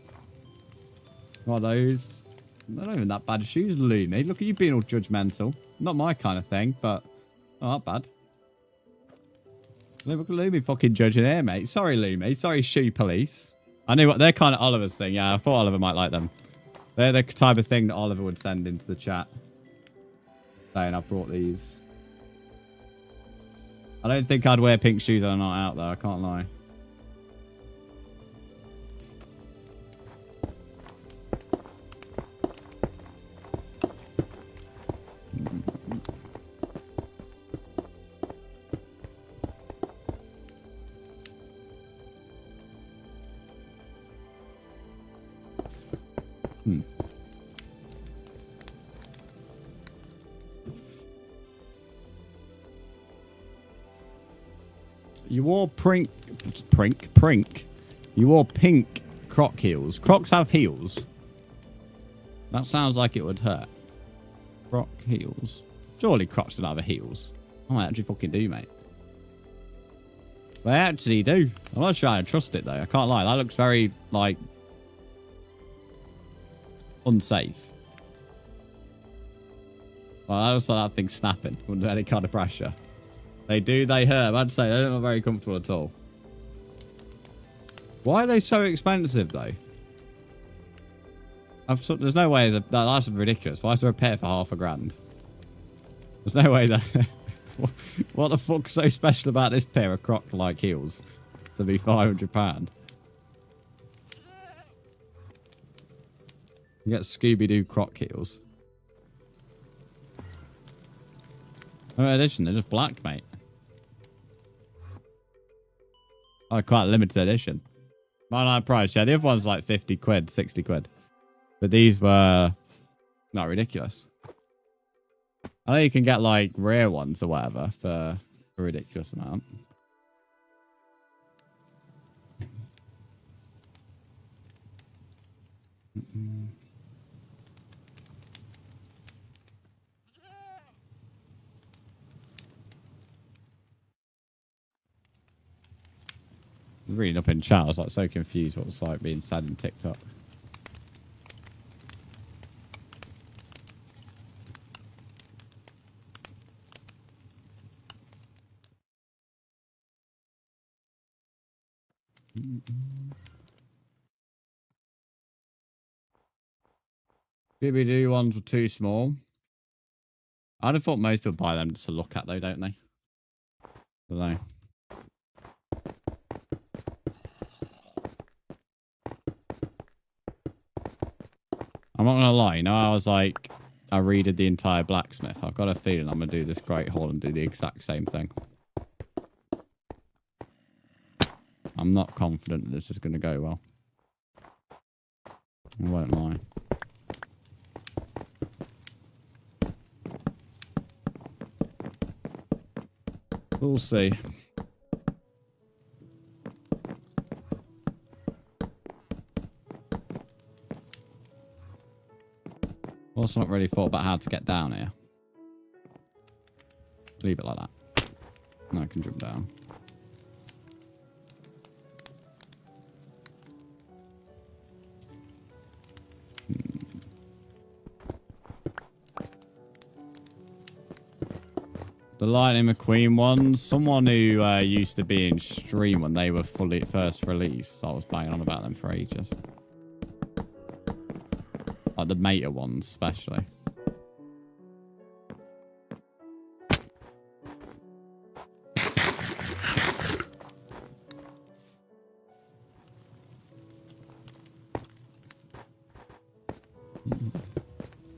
What are those? They're not even that bad shoes, Lumi. Look at you being all judgmental. Not my kind of thing, but not bad. Look at Lumi fucking judging here, mate. Sorry, Lumi. Sorry, shoe police. I knew what they're kind of Oliver's thing. Yeah, I thought Oliver might like them. They're the type of thing that Oliver would send into the chat. Saying I've brought these. I don't think I'd wear pink shoes on a night out, though. I can't lie. You wore prink. You wore pink croc heels. Crocs have heels. That sounds like it would hurt. Croc heels. Surely Crocs don't have heels. Oh, they actually fucking do, mate. They actually do. I'm not trying to trust it, though. I can't lie. That looks very, like, unsafe. Well, I also that thing snapping under any kind of pressure. They do, they hurt. I'd say they're not very comfortable at all. Why are they so expensive, though? There's no way that's ridiculous. Why is there a pair for $500? There's no way that... What the fuck's so special about this pair of croc-like heels to be £500? You get Scooby-Doo croc heels. No edition, they're just black, mate. Oh, quite a limited edition. My price, yeah. The other one's like 50 quid, 60 quid. But these were not ridiculous. I know you can get like rare ones or whatever for a ridiculous amount. Reading up in chat, I was like so confused what was like being said in TikTok. Scooby-Doo ones were too small. I'd have thought most people buy them just to look at, though, don't they? Don't know. I'm not gonna lie, you know, I was like, I redid the entire blacksmith. I've got a feeling I'm gonna do this Great Hall and do the exact same thing. I'm not confident that this is gonna go well. I won't lie. We'll see. Also not really thought about how to get down here. Leave it like that. No, I can jump down. The Lightning McQueen ones. Someone who used to be in stream when they were first released. I was banging on about them for ages. Like the Meta ones, especially.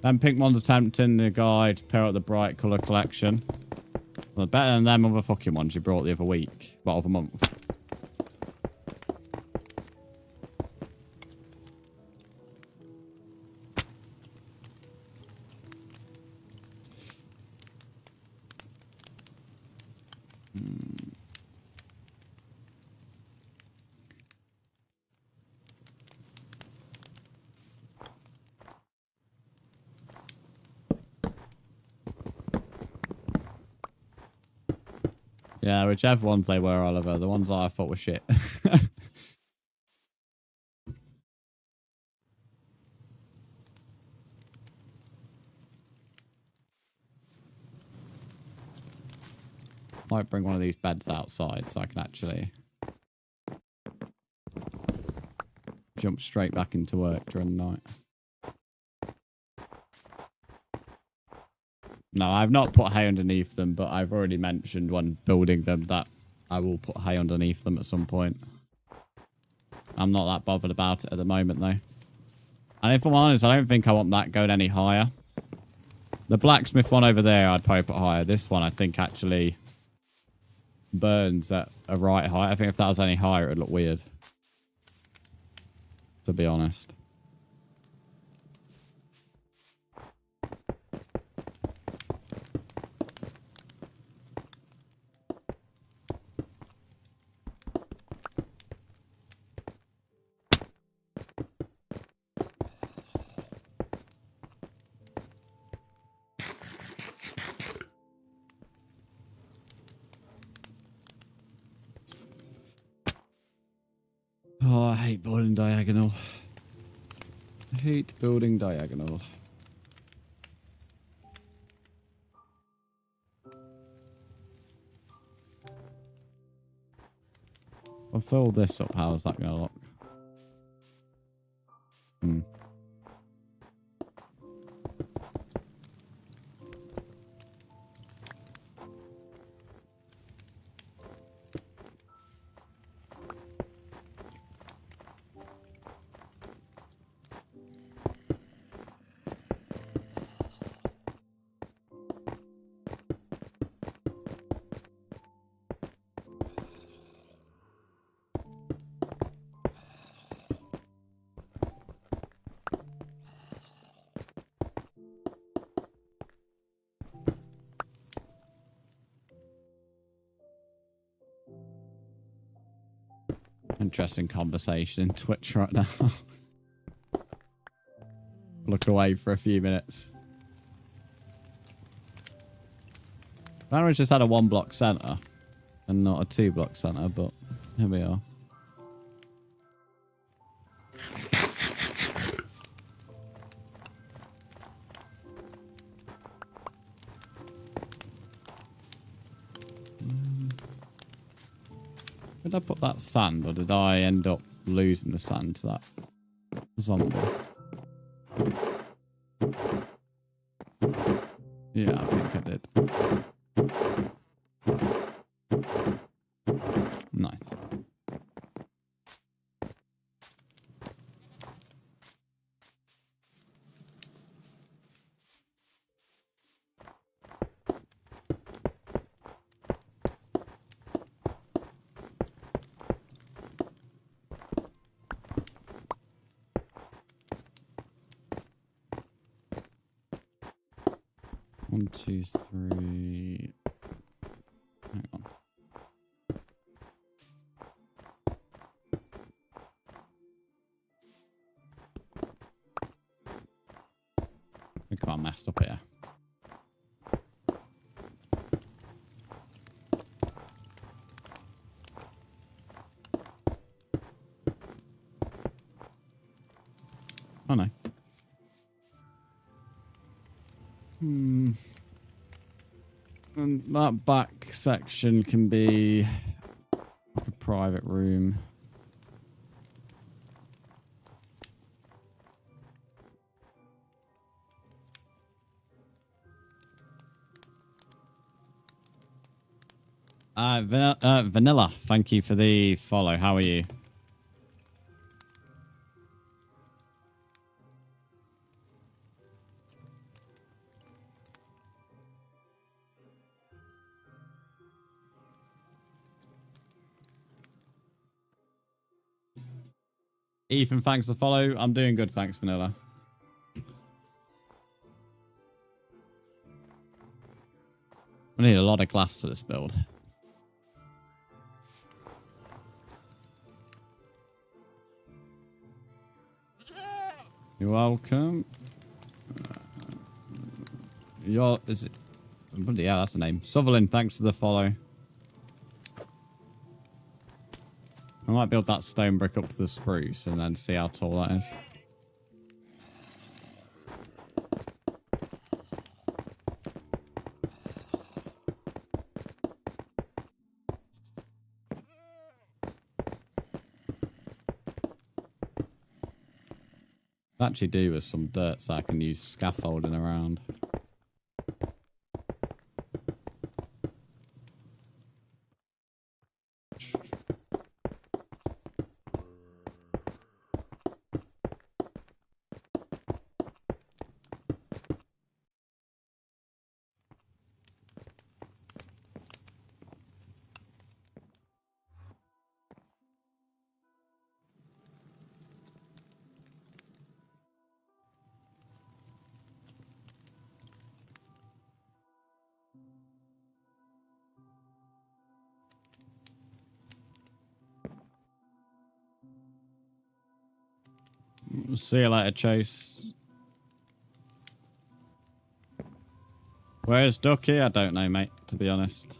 Then pink ones attempting the guide to pair up the bright colour collection. Well, better than them other fucking ones you brought the other week. Well, other month. Yeah, whichever ones they were, Oliver. The ones I thought were shit. Might bring one of these beds outside so I can actually jump straight back into work during the night. No, I've not put hay underneath them, but I've already mentioned when building them that I will put hay underneath them at some point. I'm not that bothered about it at the moment, though. And if I'm honest, I don't think I want that going any higher. The blacksmith one over there, I'd probably put higher. This one, I think, actually burns at a right height. I think if that was any higher, it would look weird. To be honest. Oh, I hate building diagonal. I hate building diagonal. I'll fill this up. How is that going to look? Interesting conversation in Twitch right now. Look away for a few minutes. Barrow's just had a 1-block center and not a 2-block center, but here we are. Did I put that sand, or did I end up losing the sand to that zombie? Yeah, I think I did. Nice. One, two, three. Hang on. I think I messed up here. Oh no. And that back section can be like a private room. Vanilla, thank you for the follow. How are you? Ethan, thanks for the follow. I'm doing good, thanks, Vanilla. I need a lot of glass for this build. You're welcome. Is it? Yeah, that's the name. Sutherland, thanks for the follow. I might build that stone brick up to the spruce and then see how tall that is. Actually do with some dirt so I can use scaffolding around. See you later, Chase. Where's Ducky? I don't know, mate, to be honest.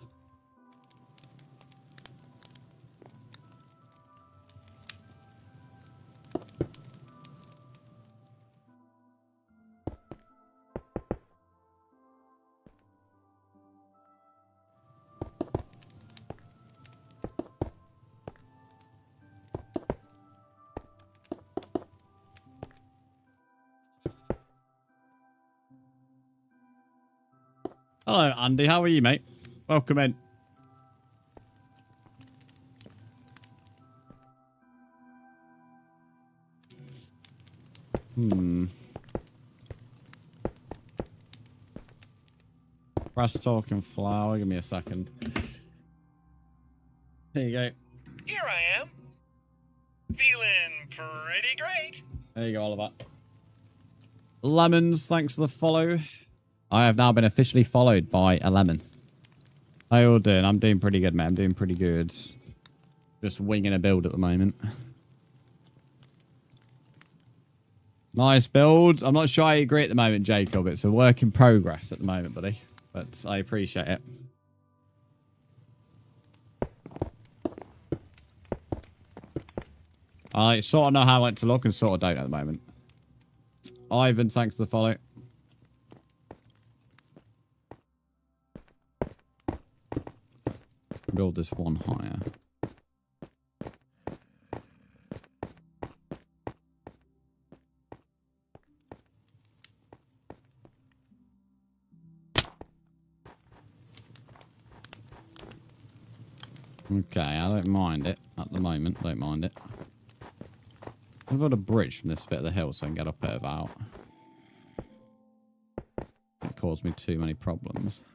Hello, Andy. How are you, mate? Welcome in. Brass talking flower. Give me a second. Here you go.
Here I am. Feeling pretty great.
There you go, Oliver. Lemons, thanks for the follow. I have now been officially followed by a lemon. How you all doing? I'm doing pretty good, man. I'm doing pretty good. Just winging a build at the moment. Nice build. I'm not sure I agree at the moment, Jacob. It's a work in progress at the moment, buddy. But I appreciate it. I sort of know how I want to look and sort of don't at the moment. Ivan, thanks for the follow. Build this one higher. Okay, I don't mind it at the moment. Don't mind it. I've got a bridge from this bit of the hill so I can get up it without it caused me too many problems.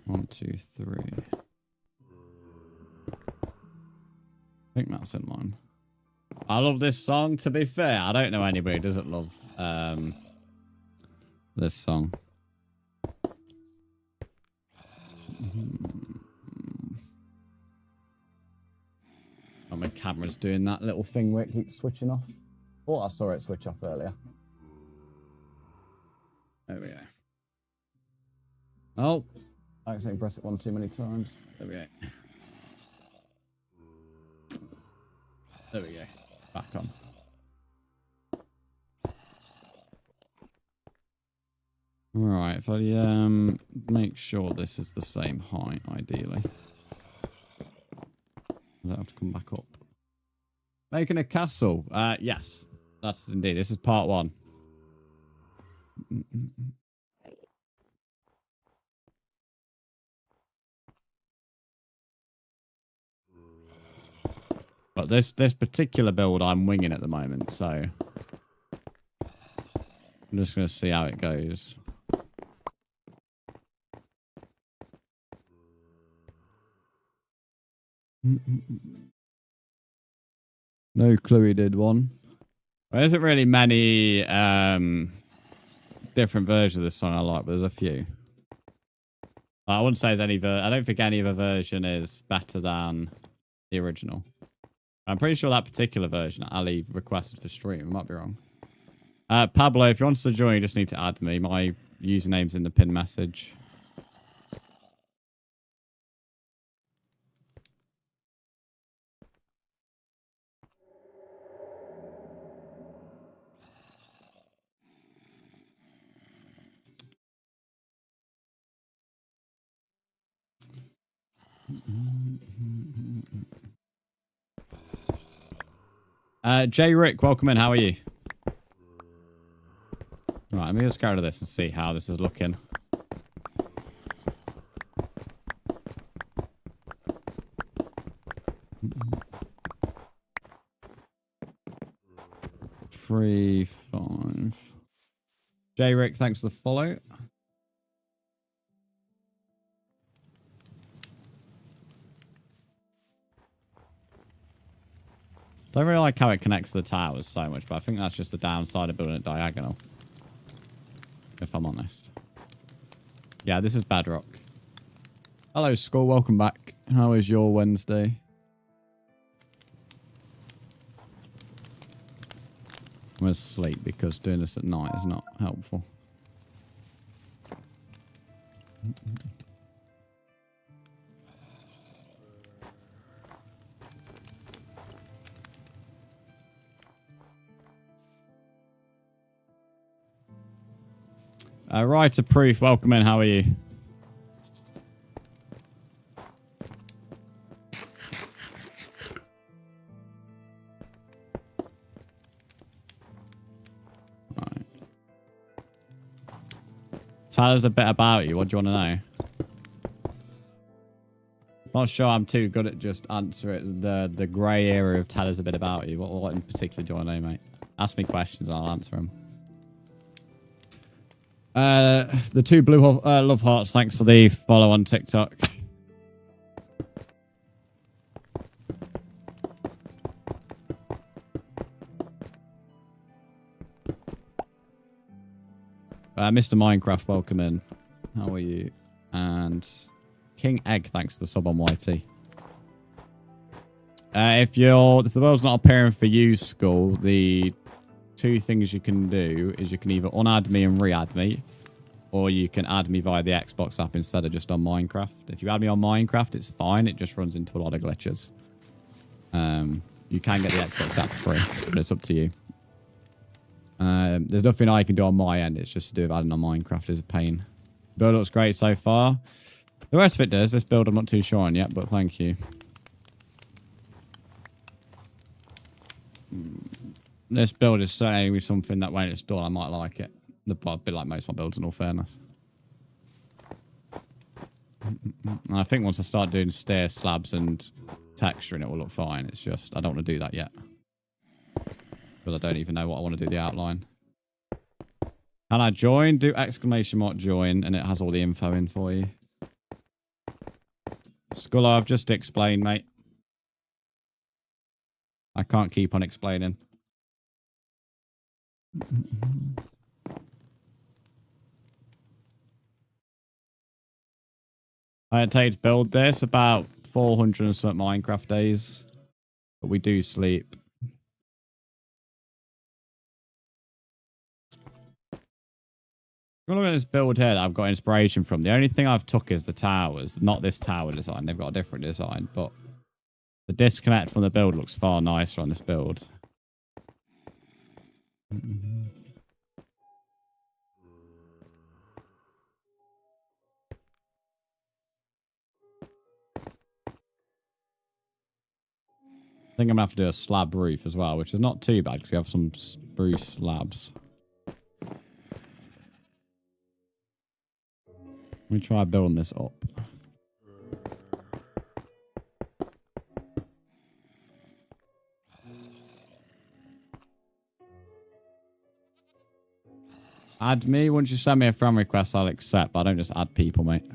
One, two, three. I think that's in line. I love this song, to be fair. I don't know anybody who doesn't love this song. Oh, my camera's doing that little thing where it keeps switching off. Oh, I saw it switch off earlier. There we go. Oh, I accidentally pressed it one too many times. There we go. There we go. Back on. Alright, if I make sure this is the same height, ideally. I don't have to come back up. Making a castle. Yes. That's indeed. This is part one. But this particular build I'm winging at the moment, so I'm just going to see how it goes. No clue he did one. There isn't really many different versions of this song I like, but there's a few. I wouldn't say there's any. I don't think any other version is better than the original. I'm pretty sure that particular version that Ali requested for stream. I might be wrong. Pablo, if you want to join, you just need to add me. My username's in the pin message. J Rick, welcome in. How are you? Right, let me just go to this and see how this is looking. Three, 5. J Rick, thanks for the follow. Don't really like how it connects to the towers so much, but I think that's just the downside of building it diagonal. If I'm honest. Yeah, this is bedrock. Hello, Skull. Welcome back. How is your Wednesday? I'm going to sleep because doing this at night is not helpful. Writer Proof, welcome in. How are you? Right. Tell us a bit about you. What do you want to know? Not sure I'm too good at just answering the grey area of tell us a bit about you. What in particular do you want to know, mate? Ask me questions and I'll answer them. The 2 blue love hearts, thanks for the follow on TikTok. Mr. Minecraft, welcome in. How are you? And King Egg, thanks for the sub on YT. If the world's not appearing for you, Skull, the 2 things you can do is you can either unadd me and re-add me, or you can add me via the Xbox app instead of just on Minecraft. If you add me on Minecraft, it's fine. It just runs into a lot of glitches. You can get the Xbox app for free, but it's up to you. There's nothing I can do on my end. It's just to do with adding on Minecraft is a pain. Build looks great so far. The rest of it does. This build I'm not too sure on yet, but thank you. This build is certainly something that when it's done, I might like it. A bit like most of my builds, in all fairness. And I think once I start doing stair slabs and texturing, it will look fine. It's just, I don't want to do that yet. Because I don't even know what I want to do the outline. Can I join? Do exclamation mark join, and it has all the info in for you. Skuller, I've just explained, mate. I can't keep on explaining. I'd take to build this about 400 and some Minecraft days. But we do sleep. Look at this build here that I've got inspiration from. The only thing I've took is the towers. Not this tower design. They've got a different design. But the disconnect from the build looks far nicer on this build. I think I'm going to have to do a slab roof as well, which is not too bad because we have some spruce slabs. Let me try building this up. Add me. Once you send me a friend request, I'll accept, but I don't just add people, mate.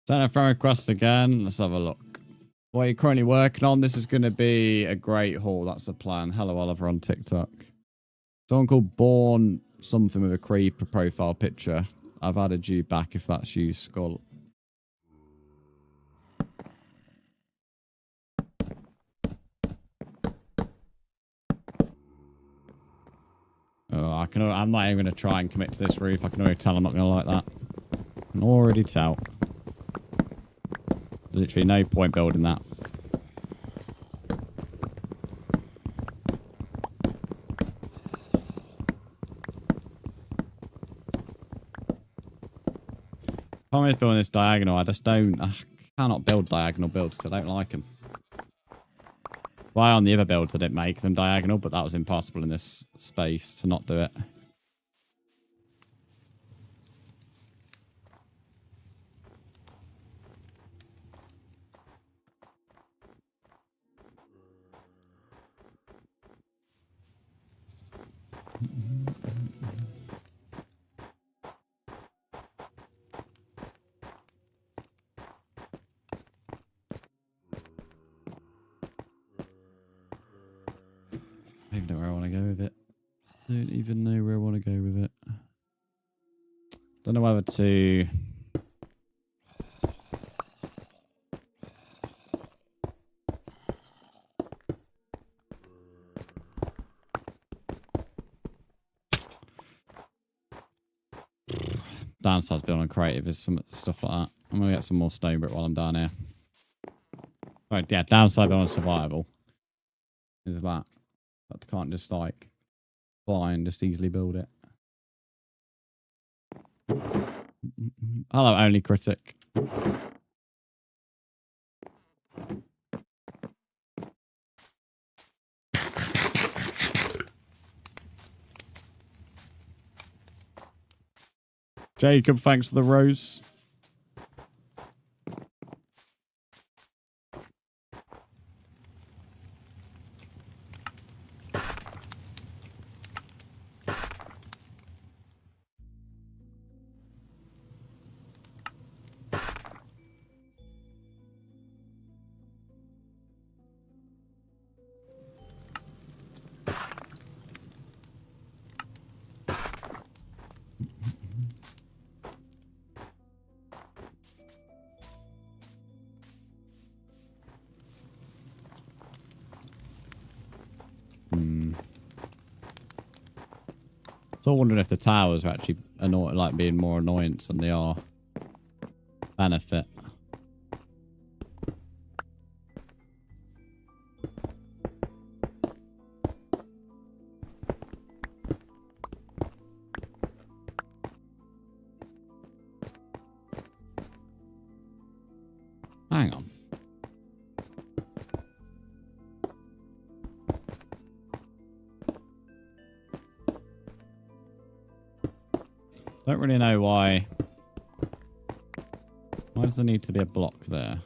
Send a friend request again. Let's have a look. What are you currently working on? This is going to be a great haul. That's the plan. Hello, Oliver on TikTok. Someone called Born something with a creeper profile picture. I've added you back if that's you, Skull. Oh, I'm not even going to try and commit to this roof. I can already tell I'm not going to like that. I can already tell. There's literally no point building that. Problem is building this diagonal. I just don't. I cannot build diagonal builds because I don't like them. Why on the other builds I didn't make them diagonal, but that was impossible in this space to not do it. I don't even know where I want to go with it. Don't even know where I want to go with it. Don't know whether to... Downside's building creative is some stuff like that. I'm going to get some more stone brick while I'm down here. Right, yeah, downside building survival is that. But I can't just like fly and just easily build it. Hello, only critic. Jacob, thanks for the rose. So I'm wondering if the towers are actually like being more annoyance than they are benefit. Hang on. Don't really know why. Why does there need to be a block there?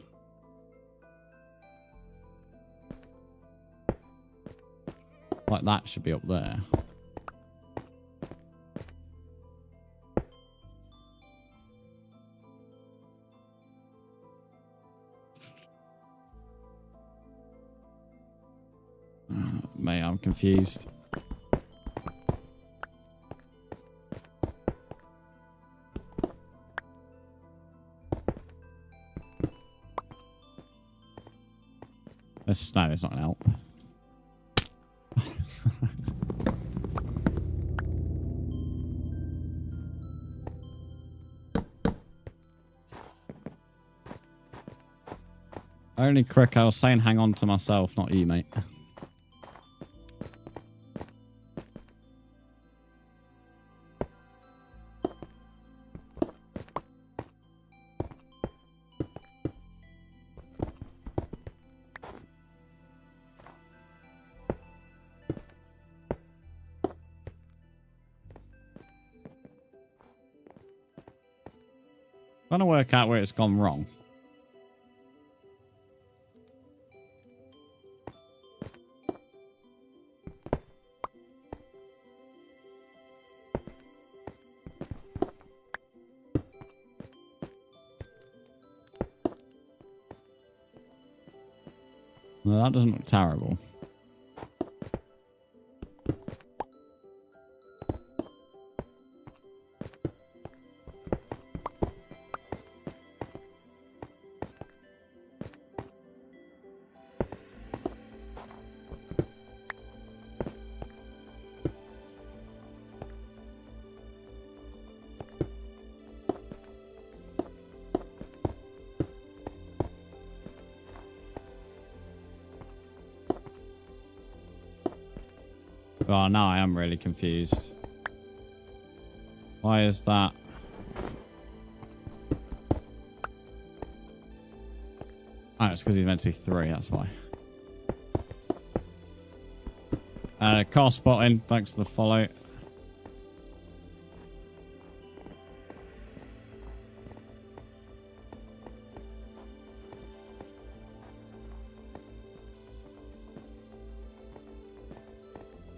Like that should be up there. Mate, I'm confused. No, it's not going to help. Only crick, I was saying hang on to myself, not you, mate. Trying to work out where it's gone wrong. Well, that doesn't look terrible. Oh, now I am really confused. Why is that? Oh, it's because he's meant to be 3, that's why. Car spotting, thanks for the follow.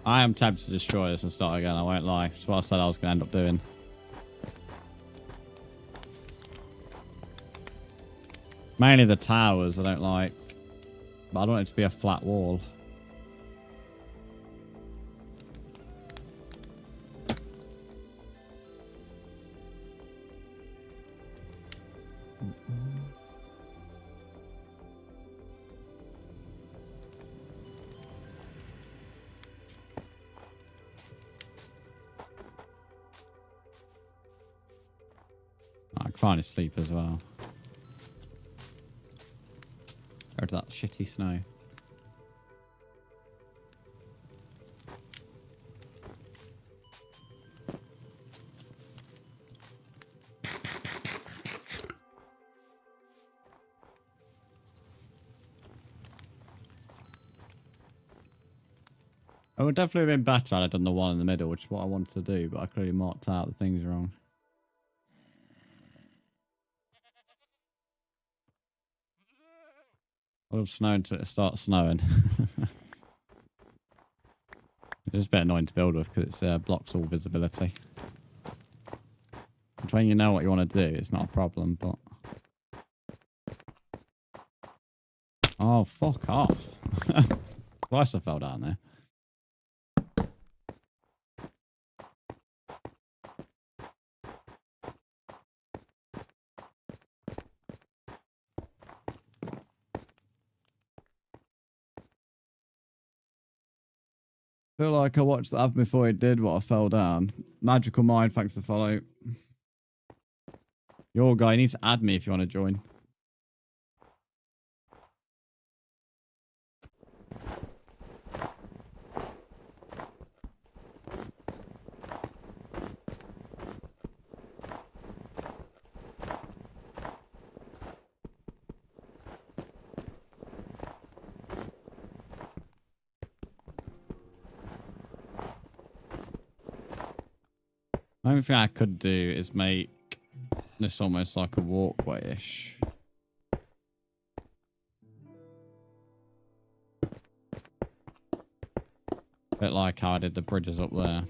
I am tempted to destroy this and start again, I won't lie. That's what I said I was going to end up doing. Mainly the towers I don't like. But I don't want it to be a flat wall. I can finally sleep as well. Where's that shitty snow? It would definitely have been better had I done the one in the middle, which is what I wanted to do, but I clearly marked out the things wrong. I'll snow until it starts snowing. It's a bit annoying to build with because it blocks all visibility. But when you know what you want to do, it's not a problem, but... Oh, fuck off. Twice I fell down there. Feel like I watched that happen before it did what I fell down. Magical Mind, thanks for the follow. Your guy, you need to add me if you want to join. The only thing I could do is make this almost like a walkway-ish. Bit like how I did the bridges up there.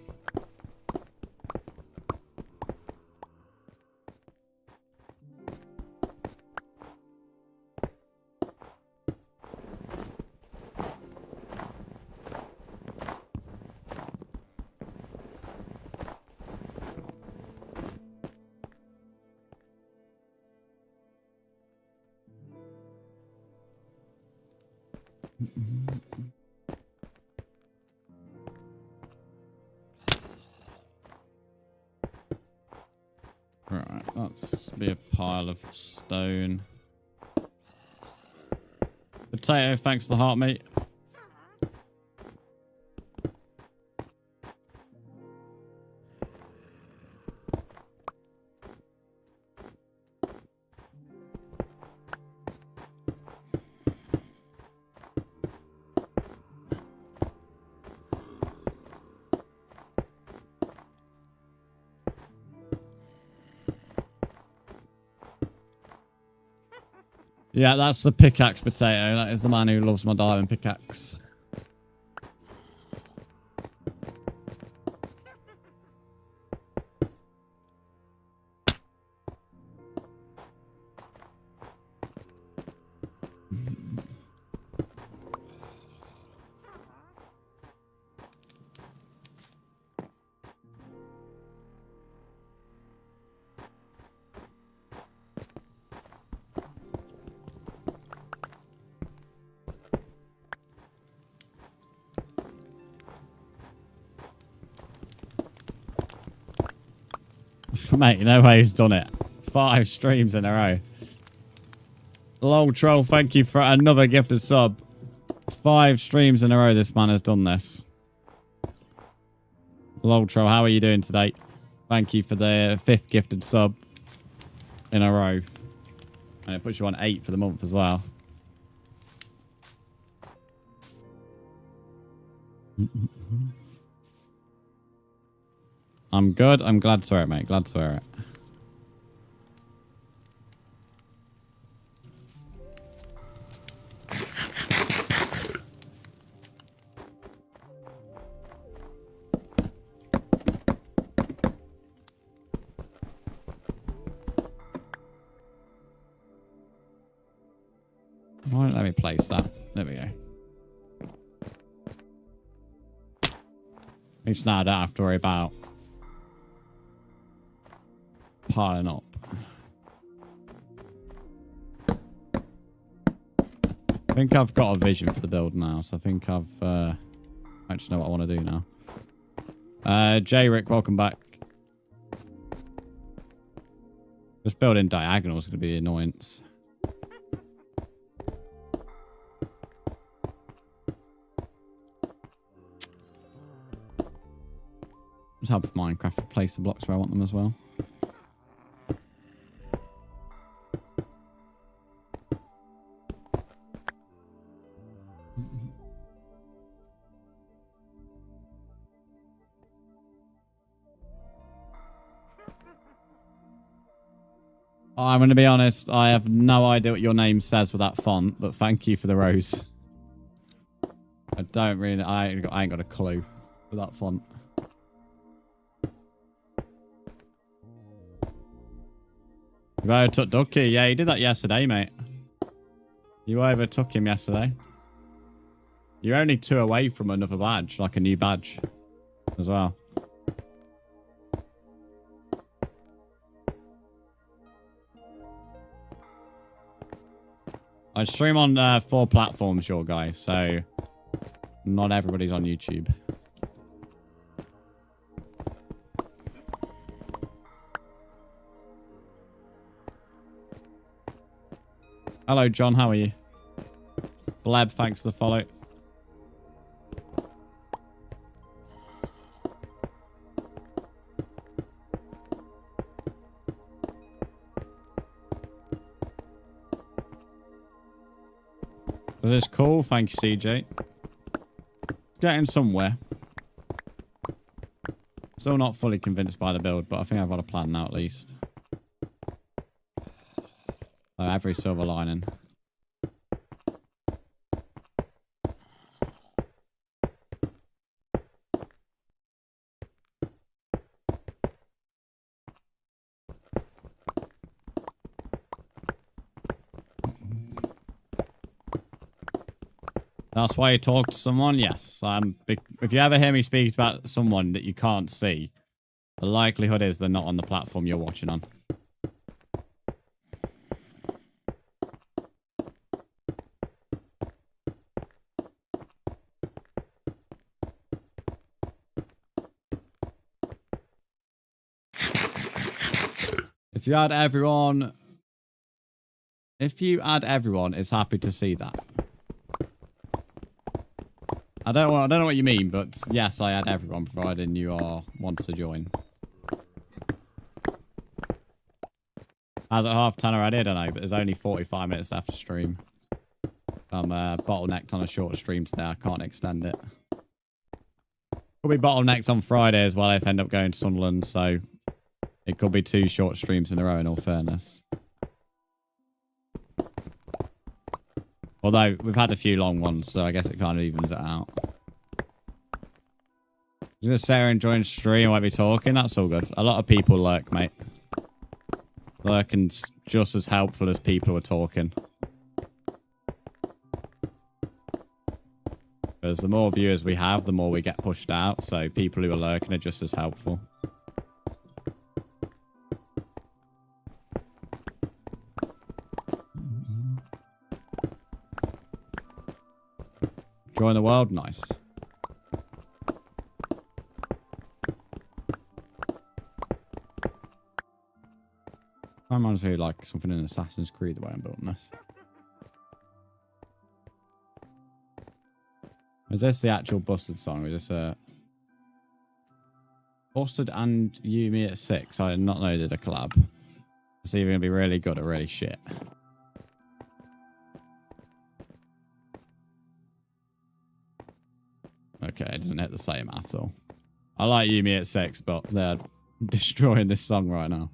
Right, let's be a pile of stone. Potato, thanks for the heart, mate. Yeah, that's the pickaxe potato. That is the man who loves my diamond pickaxe. Mate, no way he's done it. 5 streams in a row. Lol troll, thank you for another gifted sub. 5 streams in a row this man has done this. Lol troll, how are you doing today? Thank you for the 5th gifted sub in a row. And it puts you on 8 for the month as well. I'm good. I'm glad to hear it, mate. Glad to hear it. Right, let me place that. There we go. At least now I don't have to worry about piling up. I think I've got a vision for the build now, so I think I actually know what I want to do now. J-Rick, welcome back. Just building diagonals is going to be the annoyance. Just help Minecraft place the blocks where I want them as well. I'm going to be honest, I have no idea what your name says with that font, but thank you for the rose. I don't really, I ain't got a clue with that font. You overtook Ducky. Yeah, you did that yesterday, mate. You overtook him yesterday. You're only 2 away from another badge, like a new badge as well. I stream on 4 platforms, your guy, so not everybody's on YouTube. Hello, John. How are you? Bleb, thanks for the follow. This is cool. Thank you, CJ. Getting somewhere. Still not fully convinced by the build, but I think I've got a plan now at least. Every silver lining. That's why you talk to someone? Yes. If you ever hear me speak about someone that you can't see, the likelihood is they're not on the platform you're watching on. If you add everyone, it's happy to see that. I don't know what you mean, but yes, I add everyone, providing you want to join. As at 10:30 already, I don't know, but there's only 45 minutes after stream. I'm bottlenecked on a short stream today. I can't extend it. Could be bottlenecked on Friday as well if I end up going to Sunderland, so it could be 2 short streams in a row in all fairness. Although, we've had a few long ones, so I guess it kind of evens it out. Just sit here enjoying stream, won't be talking, that's all good. A lot of people lurk, mate. Lurking's just as helpful as people who are talking. Because the more viewers we have, the more we get pushed out, so people who are lurking are just as helpful. Join the world, nice. reminds me of like something in Assassin's Creed the way I'm building this. Is this the actual Busted song? Or is this a Busted and Yumi at 6? I did not know they did a collab. It's either going to be really good or really shit. Okay, it doesn't hit the same at all. I like Yumi at 6, but they're destroying this song right now.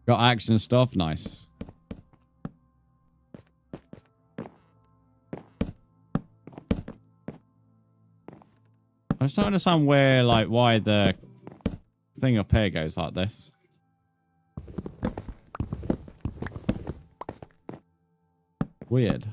Got action stuff, nice. I just don't understand where, like, why the thing up here goes like this. Weird.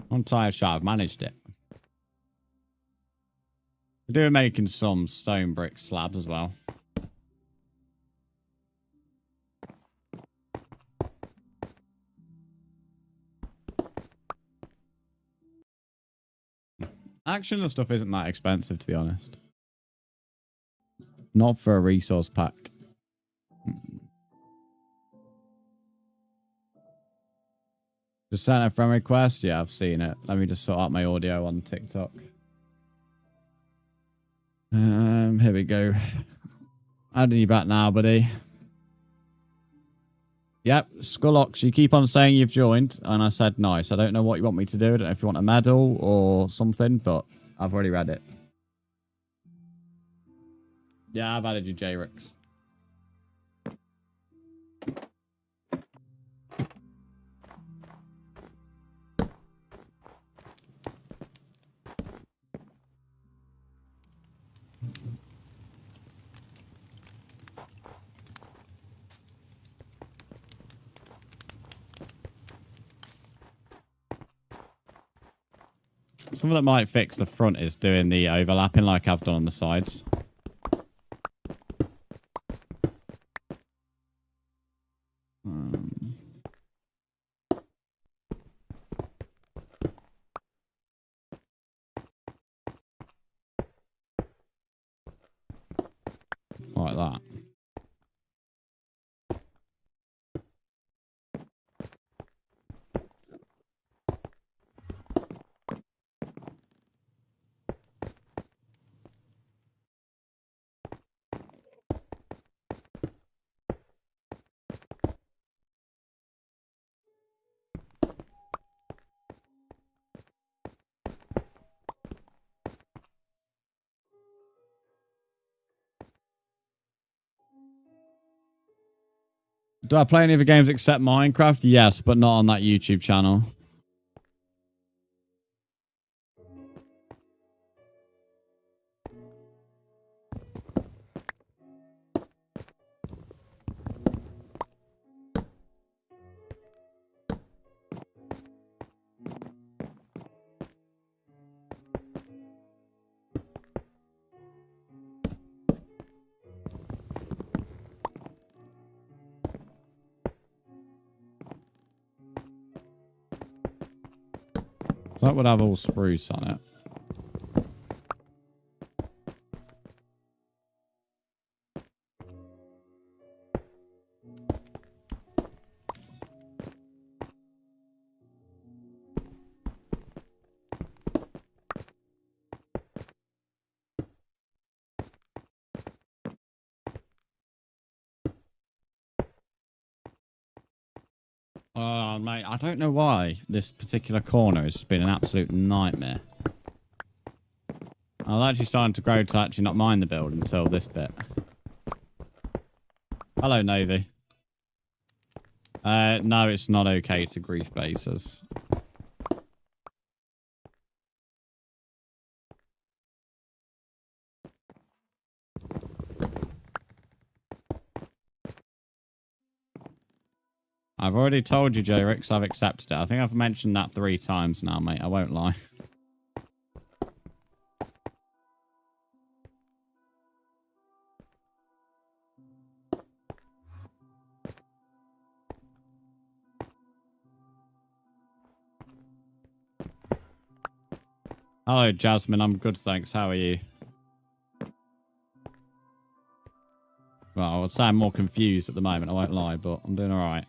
I'm tired shot. I've managed it. We do making some stone brick slabs as well. Action and stuff isn't that expensive, to be honest. Not for a resource pack. Just sent a friend request? Yeah, I've seen it. Let me just sort out my audio on TikTok. Here we go. Adding you back now, buddy. Yep, Skullox, you keep on saying you've joined, and I said nice. I don't know what you want me to do. I don't know if you want a medal or something, but I've already read it. Yeah, I've added you, J-Rix. Something that might fix the front is doing the overlapping like I've done on the sides. Like that. Do I play any other games except Minecraft? Yes, but not on that YouTube channel. So that would have all spruce on it. Oh, mate, I don't know why this particular corner has been an absolute nightmare. I was actually starting to grow to actually not mind the build until this bit. Hello, Navy. No, it's not okay to grief bases. I've already told you, J-Rix, I've accepted it. I think I've mentioned that 3 times now, mate. I won't lie. Hello, Jasmine. I'm good, thanks. How are you? Well, I would say I'm more confused at the moment. I won't lie, but I'm doing all right.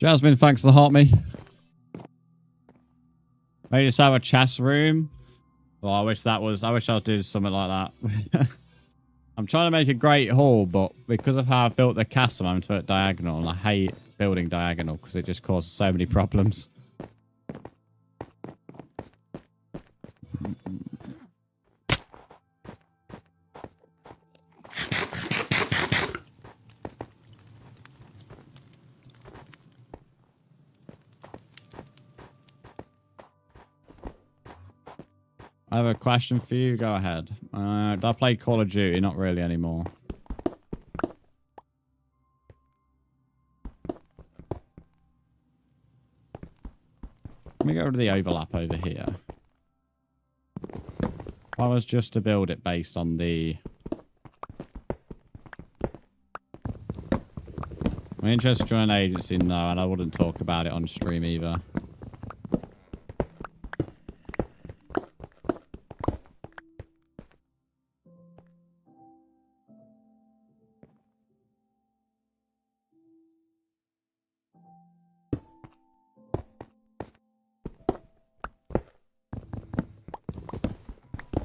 Jasmine, thanks for the heart me. Maybe just have a chess room. Well, I wish I was doing something like that. I'm trying to make a great hall, but because of how I've built the castle, I'm to it diagonal, and I hate building diagonal because it just causes so many problems. I have a question for you. Go ahead. Do I play Call of Duty? Not really anymore. Let me get rid of the overlap over here. If I was just to build it based on the... I'm interested to join an agency, no, and I wouldn't talk about it on stream either.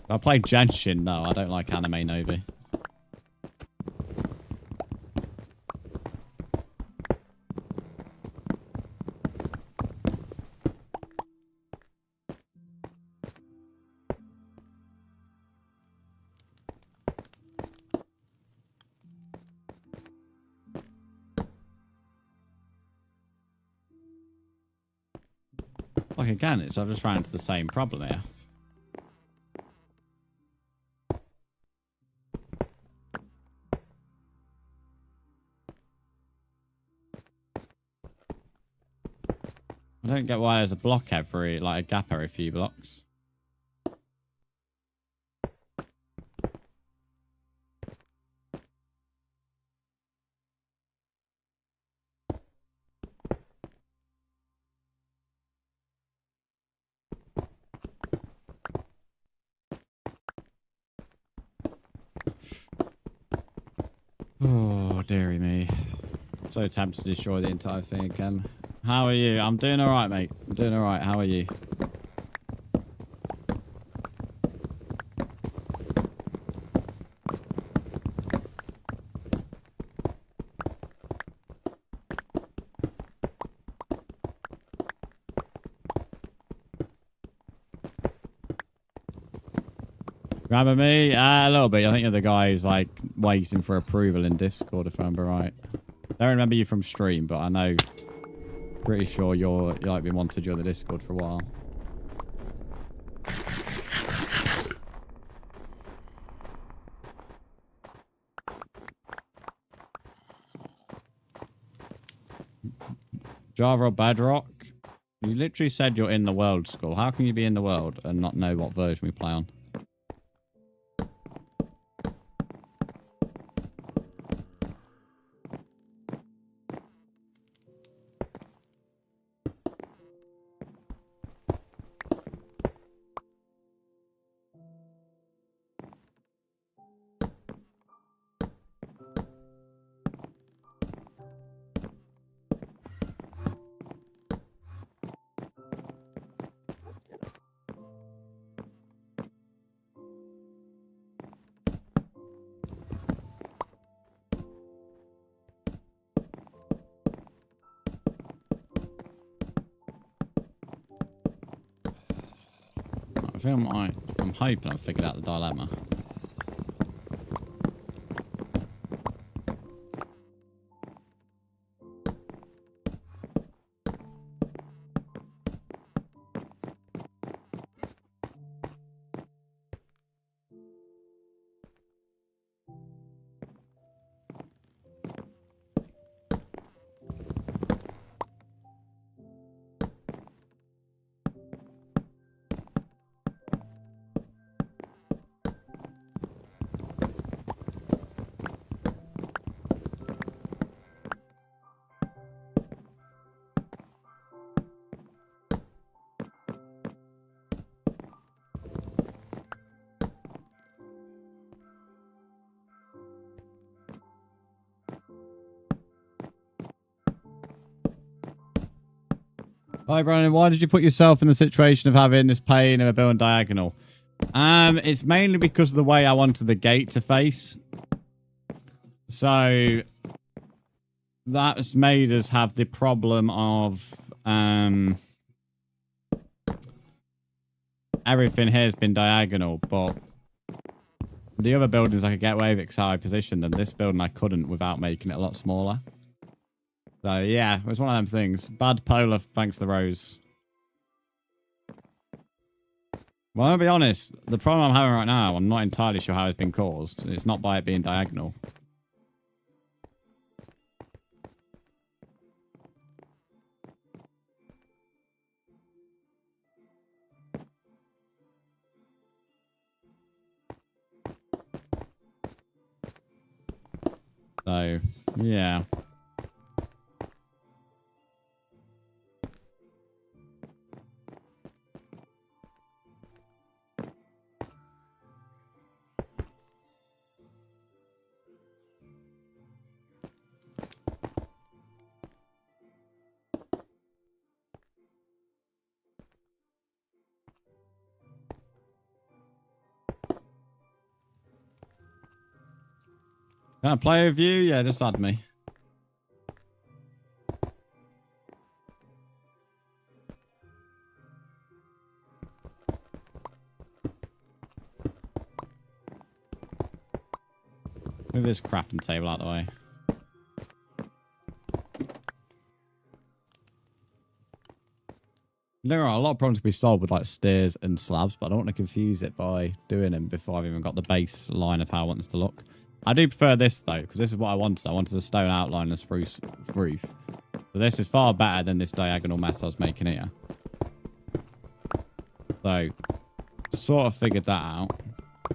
I play Genshin, no, I don't like anime Novi. Like again, I've just ran into the same problem here. I don't get why there's a block every, like a gap every few blocks. Oh, dearie me. So tempted to destroy the entire thing again. How are you? I'm doing alright, mate. I'm doing alright. How are you? Grabbing me? A little bit. I think you're the guy who's like waiting for approval in Discord, if I remember right. I don't remember you from stream, but I know... Pretty sure you're like been wanted to join the Discord for a while. Java or bedrock? You literally said you're in the world, Skull. How can you be in the world and not know what version we play on? I'm hoping I've figured out the dilemma. Hi, Brandon. Why did you put yourself in the situation of having this pain of a building diagonal? It's mainly because of the way I wanted the gate to face. So that's made us have the problem of everything here has been diagonal, but the other buildings I could get away with it because how I positioned them. This building I couldn't without making it a lot smaller. So yeah, it was one of them things. Bad polar, thanks to the rose. Well, I'll be honest, the problem I'm having right now, I'm not entirely sure how it's been caused. It's not by it being diagonal. So, yeah. Can I play with you? Yeah, just add me. Move this crafting table out of the way. There are a lot of problems to be solved with like stairs and slabs, but I don't want to confuse it by doing them before I've even got the base line of how I want this to look. I do prefer this though, because this is what I wanted. I wanted a stone outline and a spruce roof. So this is far better than this diagonal mess I was making here. So, sort of figured that out.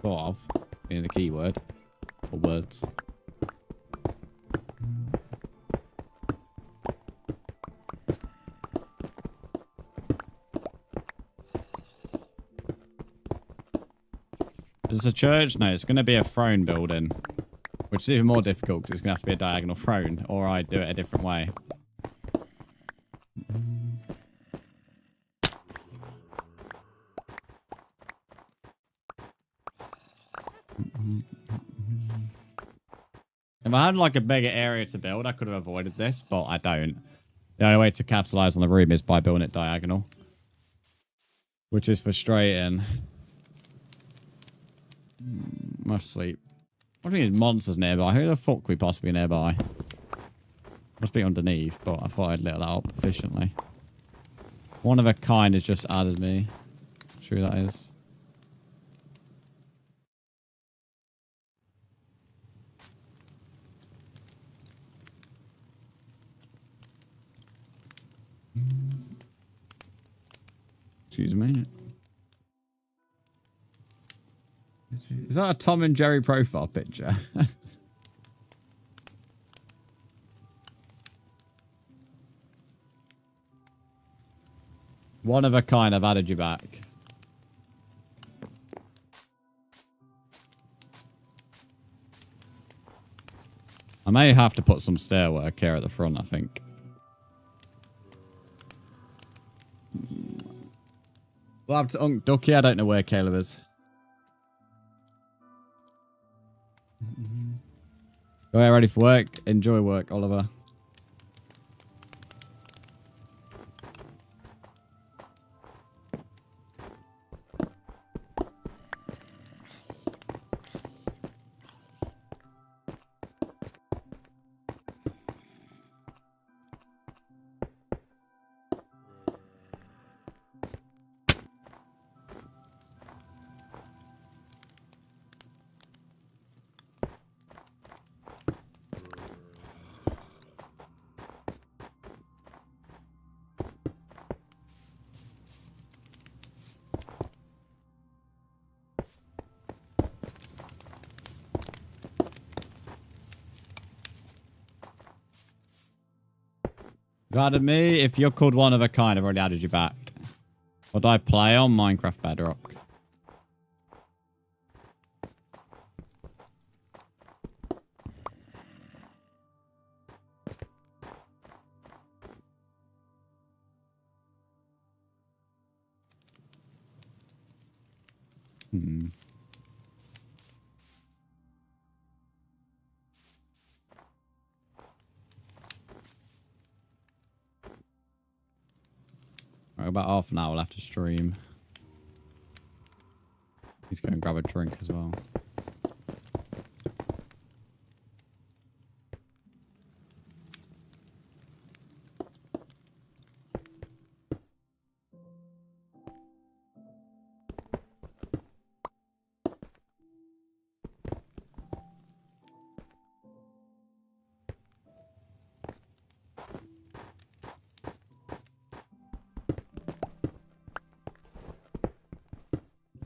Sort of, being the keyword. Or words. Is this a church? No, it's going to be a throne building. Which is even more difficult because it's going to have to be a diagonal throne. Or I do it a different way. If I had like a bigger area to build, I could have avoided this, but I don't. The only way to capitalize on the room is by building it diagonal. Which is frustrating. Must sleep. What do you mean monsters nearby? Who the fuck could be possibly nearby? Must be underneath, but I thought I'd lit that up efficiently. One of a kind has just added me. True that is. Excuse me. Is that a Tom and Jerry profile picture? One of a kind, I've added you back. I may have to put some stairwork here at the front, I think. Well, up to Unc Ducky, I don't know where Caleb is. Go ahead, ready for work. Enjoy work, Oliver. You added me. If you're called one of a kind, I've already added you back. What do I play on? Minecraft Bedrock. Hmm. Right, about half an hour left to stream. He's going to grab a drink as well.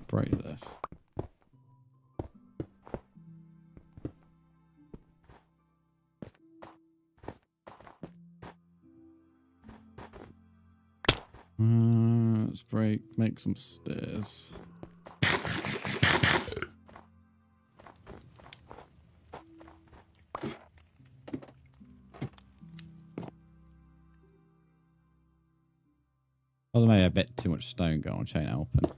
Break this. Let's make some stairs. Wasn't maybe a bit too much stone going on, chain open.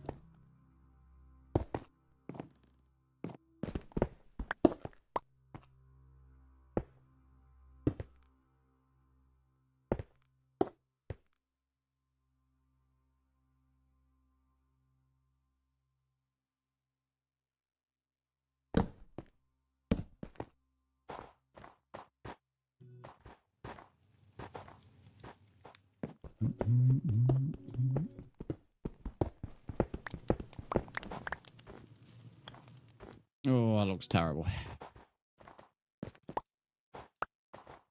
Oh, that looks terrible.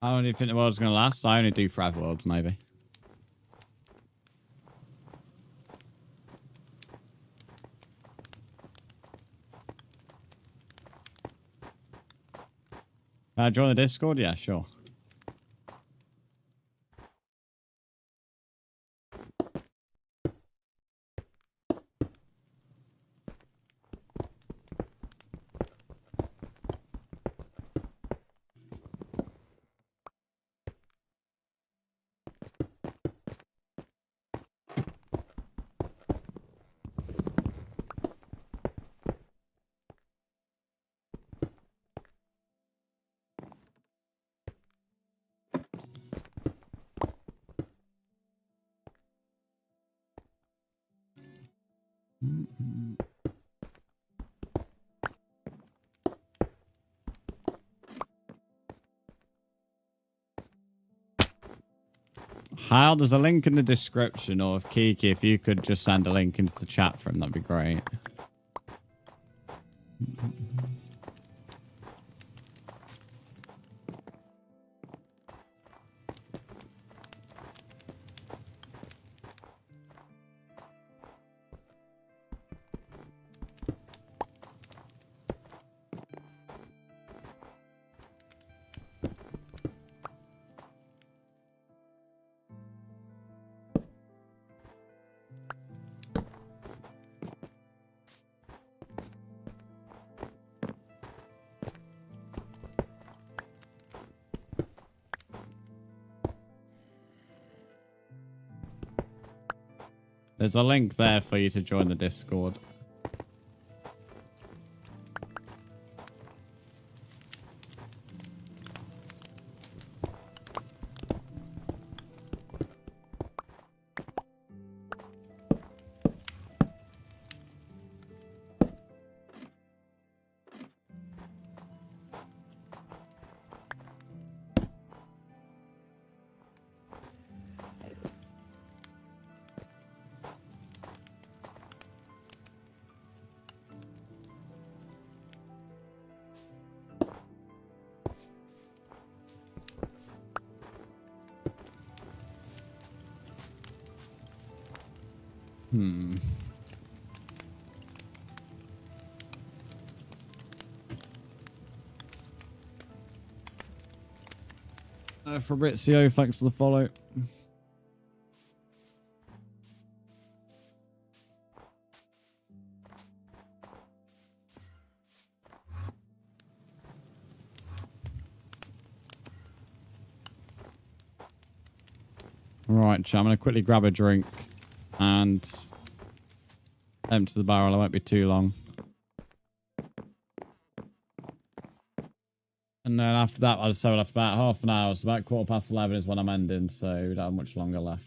I don't even think the world's going to last. I only do forever worlds, maybe. Join the Discord? Yeah, sure. How there's a link in the description, or if Kiki, if you could just send a link into the chat for him, that'd be great. There's a link there for you to join the Discord. Fabrizio, thanks for the follow. Right, chat, I'm going to quickly grab a drink and empty the barrel. I won't be too long. And then after that, I just left about half an hour. So about 11:15 is when I'm ending. So we don't have much longer left.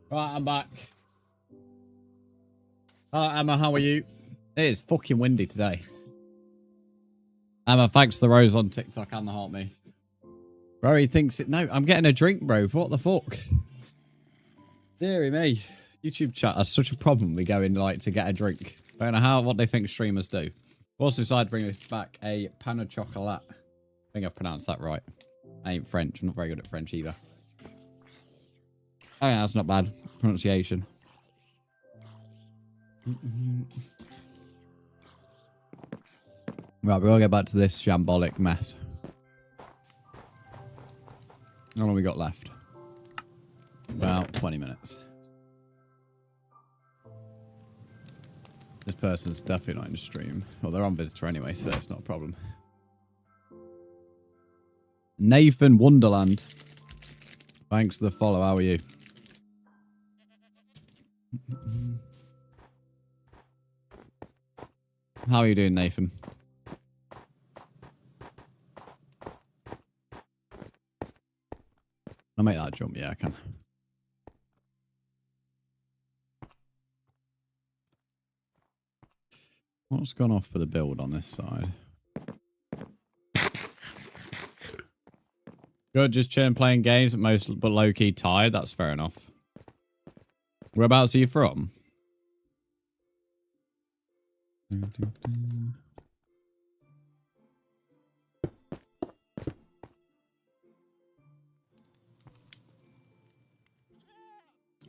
Right, I'm back. Emma, how are you? It is fucking windy today. Emma, thanks for the rose on TikTok and the heart me. Bro, he thinks it. No, I'm getting a drink, bro. What the fuck? Deary me. YouTube chat has such a problem with going like to get a drink. I don't know what they think streamers do. Also decided to bring this back a pan of chocolat. I think I've pronounced that right. I ain't French. I'm not very good at French either. Oh yeah, that's not bad. Pronunciation. Right, we'll get back to this shambolic mess. How long we got left? About 20 minutes. This person's definitely not in the stream. Well, they're on visitor anyway, so it's not a problem. Nathan Wonderland. Thanks for the follow. How are you? How are you doing, Nathan? I'll make that jump. Yeah, I can. What's gone off for the build on this side? Good, just chilling playing games at most, but low-key tired. That's fair enough. Whereabouts are you from?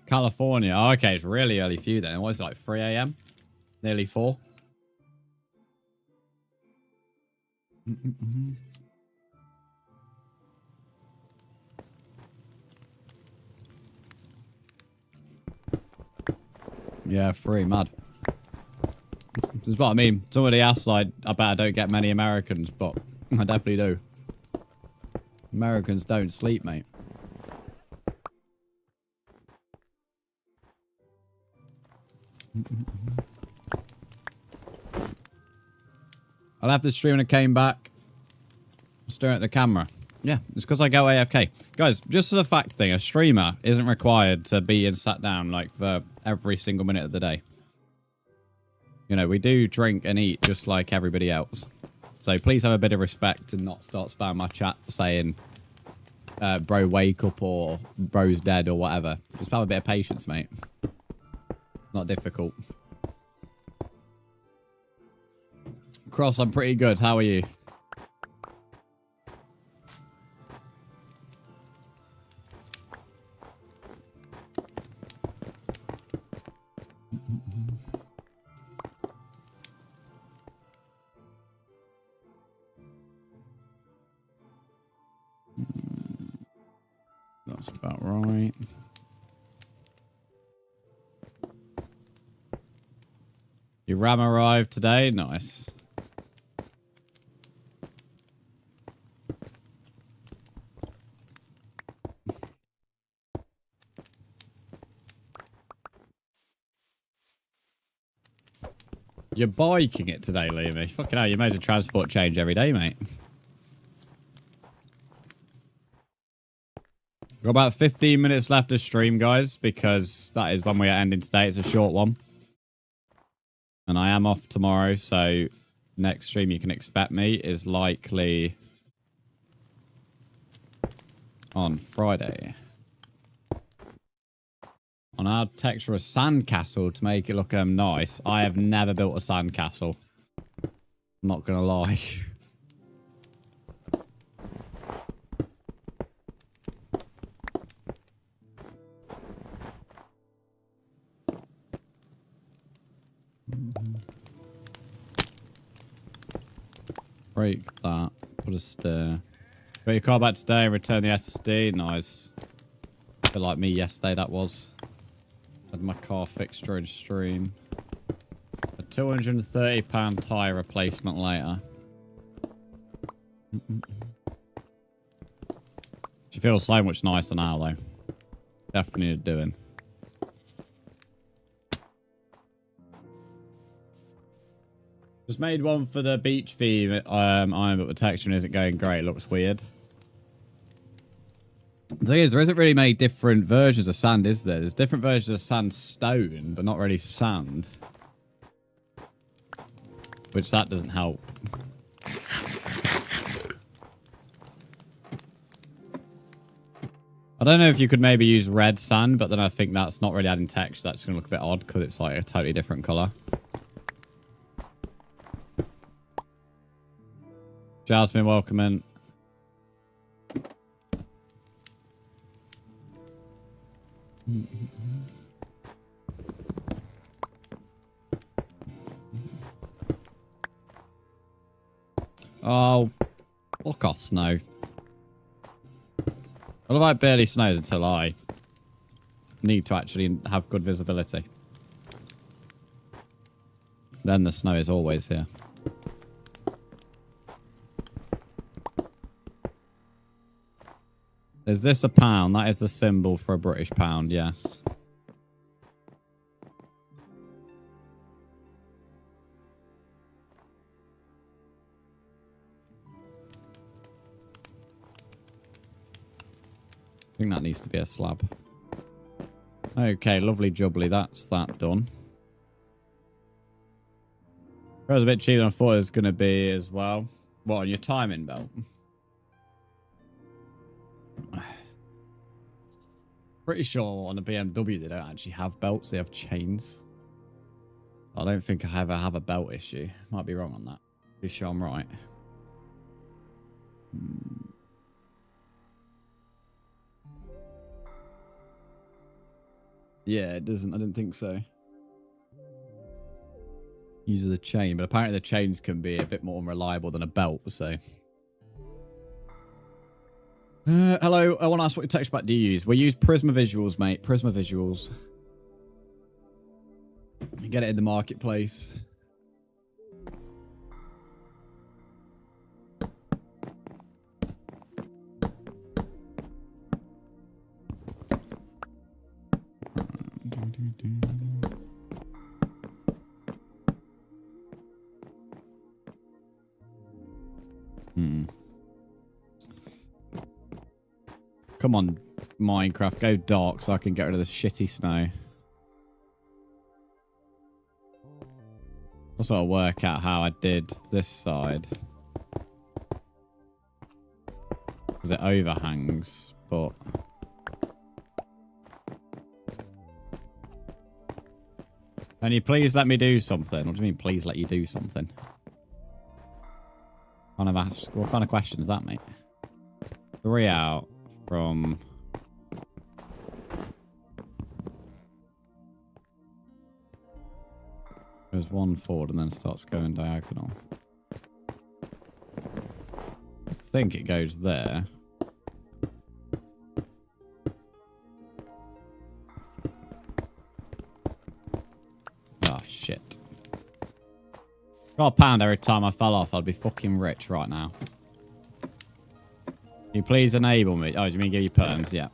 California. Oh, okay, it's really early for you then. What is it, like 3 a.m.? Nearly 4? Yeah, 3, mad. That's what I mean. Somebody asked, like, I bet I don't get many Americans, but I definitely do. Americans don't sleep, mate. I left the stream and I came back staring at the camera. Yeah, it's because I go AFK. Guys, just as a fact thing, a streamer isn't required to be sat down like for every single minute of the day. You know, we do drink and eat just like everybody else. So please have a bit of respect and not start spamming my chat saying, bro, wake up or bro's dead or whatever. Just have a bit of patience, mate. Not difficult. Cross, I'm pretty good. How are you? That's about right. Your RAM arrived today? Nice. You're biking it today, Liam. Fucking hell, you made a transport change every day, mate. Got about 15 minutes left of stream, guys, because that is when we are ending today. It's a short one. And I am off tomorrow, so next stream you can expect me is likely on Friday. On our texture a sandcastle to make it look nice. I have never built a sandcastle. I'm not gonna lie. Break that. Put a stair. Got your car back today and return the SSD. Nice. A bit like me yesterday, that was. Had my car fixed during stream. A £230 tyre replacement later. She feels so much nicer now, though. Definitely need doing. Just made one for the beach theme, but the texture isn't going great. It looks weird. The thing is, there isn't really many different versions of sand, is there? There's different versions of sandstone, but not really sand. Which that doesn't help. I don't know if you could maybe use red sand, but then I think that's not really adding texture. That's going to look a bit odd because it's like a totally different color. Jasmine, welcome in. Oh, fuck off, snow. I love how it barely snows until I need to actually have good visibility. Then the snow is always here. Is this a pound? That is the symbol for a British pound, yes. I think that needs to be a slab. Okay, lovely jubbly. That's that done. That was a bit cheaper than I thought it was going to be as well. What, on your timing belt? Pretty sure on a BMW they don't actually have belts, they have chains. I don't think I ever have a belt issue. Might be wrong on that. Pretty sure I'm right. Yeah, it doesn't. I didn't think so. Uses a chain, but apparently the chains can be a bit more unreliable than a belt, so... hello, I want to ask what text pack do you use? We use Prisma Visuals, mate. Prisma Visuals. You get it in the marketplace. Come on, Minecraft, go dark so I can get rid of this shitty snow. I'll sort of work out how I did this side. Because it overhangs, but... Can you please let me do something? What do you mean, please let you do something? Kind of ask, what kind of question is that, mate? 3 out from... Goes 1 forward and then starts going diagonal. I think it goes there. Oh, shit. Got a pound every time I fell off. I'd be fucking rich right now. Can you please enable me? Oh, do you mean give you perms? Yeah.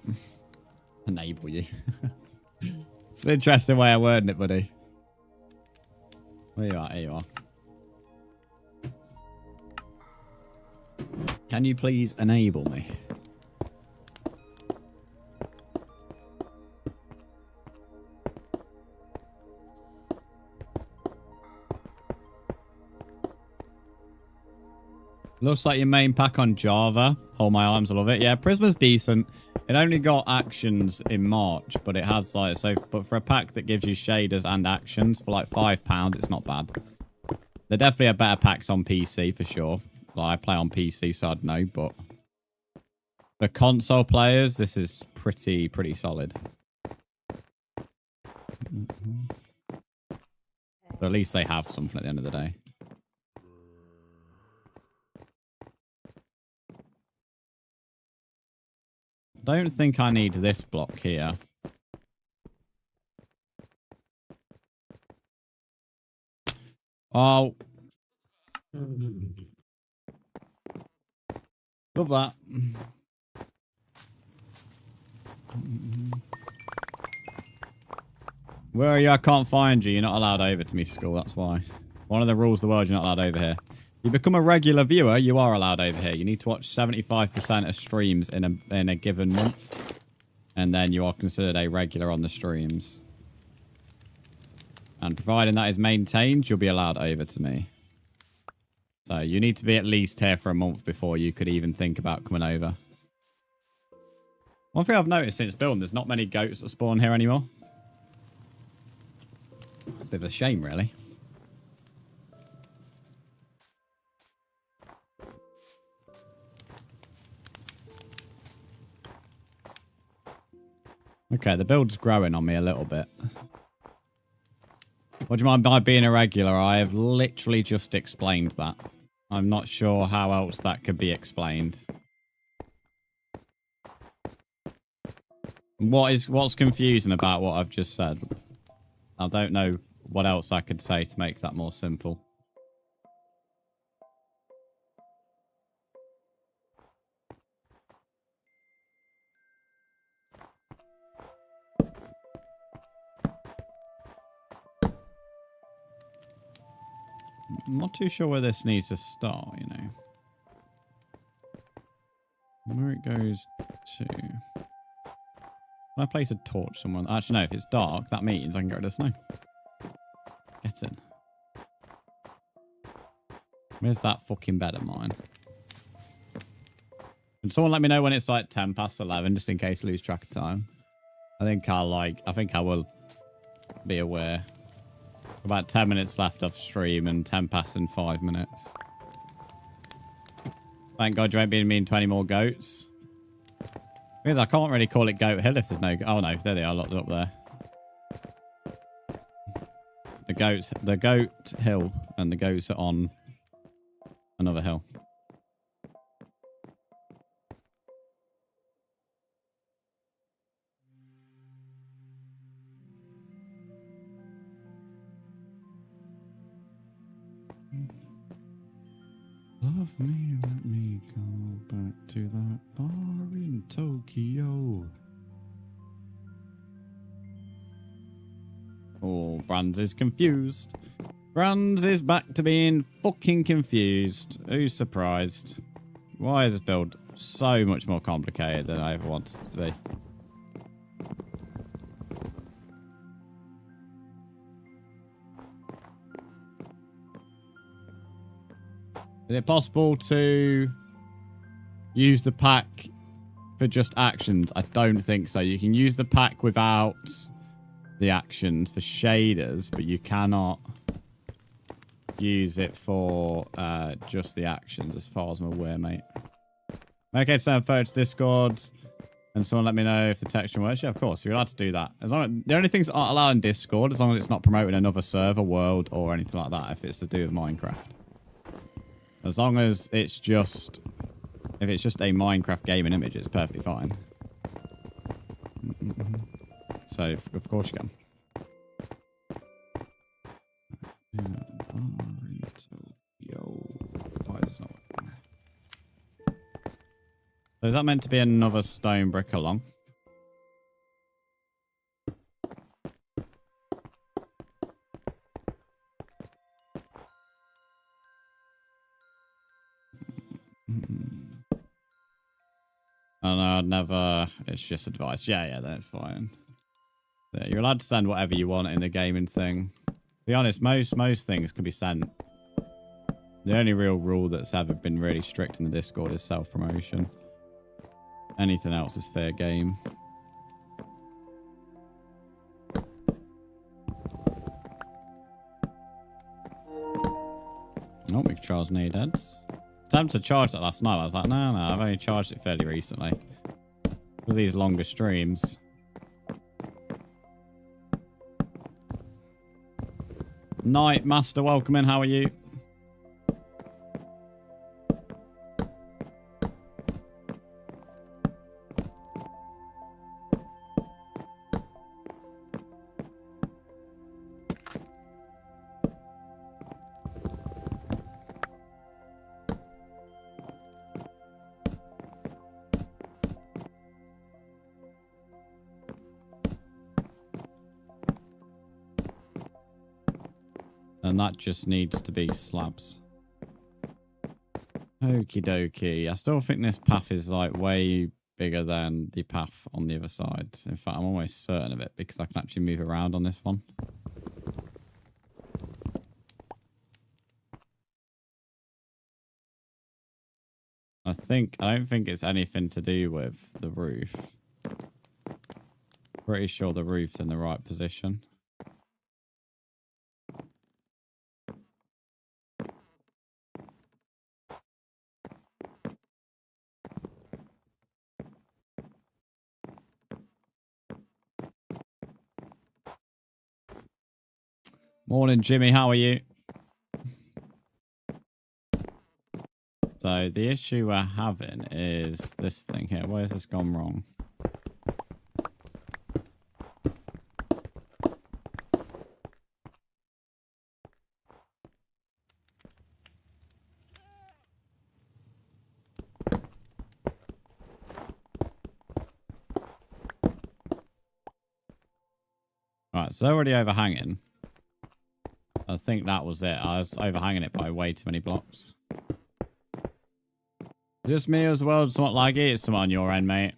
Enable you. It's an interesting way of wording it, buddy. Where you at? Here you are. Can you please enable me? Looks like your main pack on Java. Hold my arms, I love it. Yeah, Prisma's decent. It only got actions in March, but it has like so. But for a pack that gives you shaders and actions for like £5, it's not bad. They're definitely a better packs on PC for sure. Like I play on PC, so I'd know. But for console players, this is pretty solid. But at least they have something at the end of the day. Don't think I need this block here. Oh. Love that. Where are you? I can't find you. You're not allowed over to me, school. That's why. One of the rules of the world, you're not allowed over here. You become a regular viewer, you are allowed over here. You need to watch 75% of streams in a given month. And then you are considered a regular on the streams. And providing that is maintained, you'll be allowed over to me. So you need to be at least here for a month before you could even think about coming over. One thing I've noticed since building, there's not many goats that spawn here anymore. A bit of a shame, really. Okay, the build's growing on me a little bit. What do you mind by being irregular? I have literally just explained that. I'm not sure how else that could be explained. What's confusing about what I've just said? I don't know what else I could say to make that more simple. I'm not too sure where this needs to start, you know. Where it goes to... Can I place a torch somewhere? Actually, no, if it's dark, that means I can get rid of snow. Get in. Where's that fucking bed of mine? Can someone let me know when it's like 10 past 11, just in case I lose track of time? I think I will be aware. About 10 minutes left off stream and 10 past in 5 minutes. Thank God you won't be mean to any more goats. Because I can't really call it Goat Hill if there's no... Oh no, there they are, locked up there. The Goat Hill and the goats are on another hill. Love me, let me go back to that bar in Tokyo. Oh, Brzndz is confused. Brzndz is back to being fucking confused. Who's surprised? Why is this build so much more complicated than I ever wanted it to be? Is it possible to use the pack for just actions? I don't think so. You can use the pack without the actions for shaders, but you cannot use it for just the actions as far as I'm aware, mate. Okay, send a photo to Discord and someone let me know if the texture works. Yeah, of course. You're allowed to do that. The only things that aren't allowed in Discord, as long as it's not promoting another server, world, or anything like that, if it's to do with Minecraft. As long as it's just... If it's just a Minecraft gaming image, it's perfectly fine. So, of course you can. Why is this not working? So is that meant to be another stone brick along? Oh, no, I'd never... It's just advice. Yeah, that's fine. Yeah, you're allowed to send whatever you want in the gaming thing. To be honest, most things can be sent. The only real rule that's ever been really strict in the Discord is self-promotion. Anything else is fair game. Oh, we can charge need heads. Attempted to charge that last night. I was like, no, I've only charged it fairly recently. Because these longer streams. Night Master, welcome in. How are you? And that just needs to be slabs. Okie dokie. I still think this path is like way bigger than the path on the other side. In fact, I'm almost certain of it because I can actually move around on this one. I don't think it's anything to do with the roof. Pretty sure the roof's in the right position. Morning, Jimmy. How are you? So the issue we're having is this thing here. Where's this gone wrong? Right, so they're already overhanging. I think that was it. I was overhanging it by way too many blocks. Just me as well, somewhat laggy. It's somewhat on your end, mate.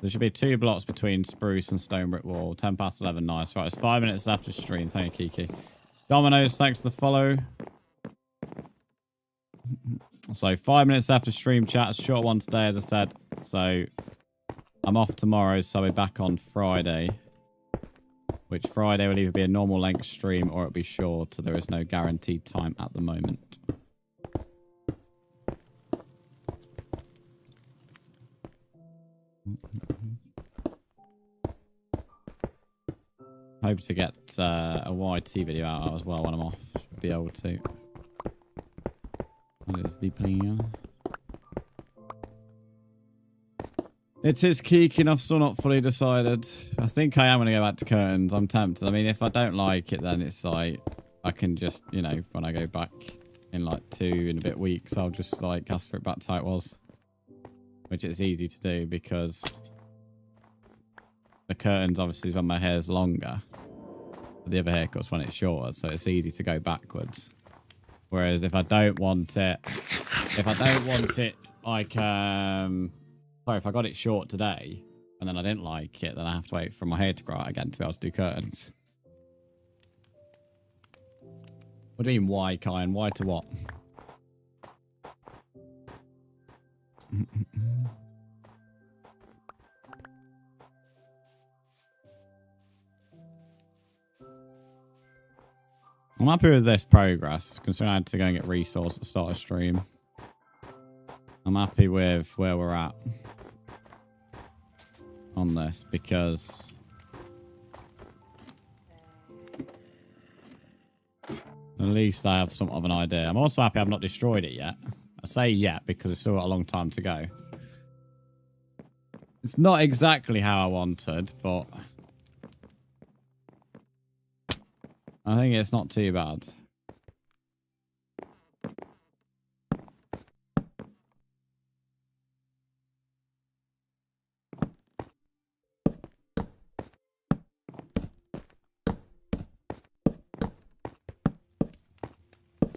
There should be 2 blocks between spruce and stone brick wall. 10 past 11, nice. Right, it's 5 minutes after stream. Thank you, Kiki. Dominoes, thanks for the follow. So 5 minutes after stream chat. A short one today, as I said. So I'm off tomorrow, so I'll be back on Friday. Which Friday will either be a normal length stream or it'll be short, so there is no guaranteed time at the moment. Hope to get a YT video out as well when I'm off. Should be able to. What is the plan? It is keeking. I've still not fully decided. I think I am going to go back to curtains. I'm tempted. I mean, if I don't like it, then it's like I can just, you know, when I go back in like 2 and a bit weeks, I'll just like ask for it back to how it was. Which is easy to do because the curtains obviously is when my hair's longer. The other haircut's when it's shorter, so it's easy to go backwards. Whereas if I don't want it, like, sorry, if I got it short today and then I didn't like it, then I have to wait for my hair to grow out again to be able to do curtains. What do you mean, why, Kyan? Why to what? I'm happy with this progress, considering I had to go and get resource to start a stream. I'm happy with where we're at on this, because at least I have somewhat of an idea. I'm also happy I've not destroyed it yet. I say yet because it's still got a long time to go. It's not exactly how I wanted, but I think it's not too bad.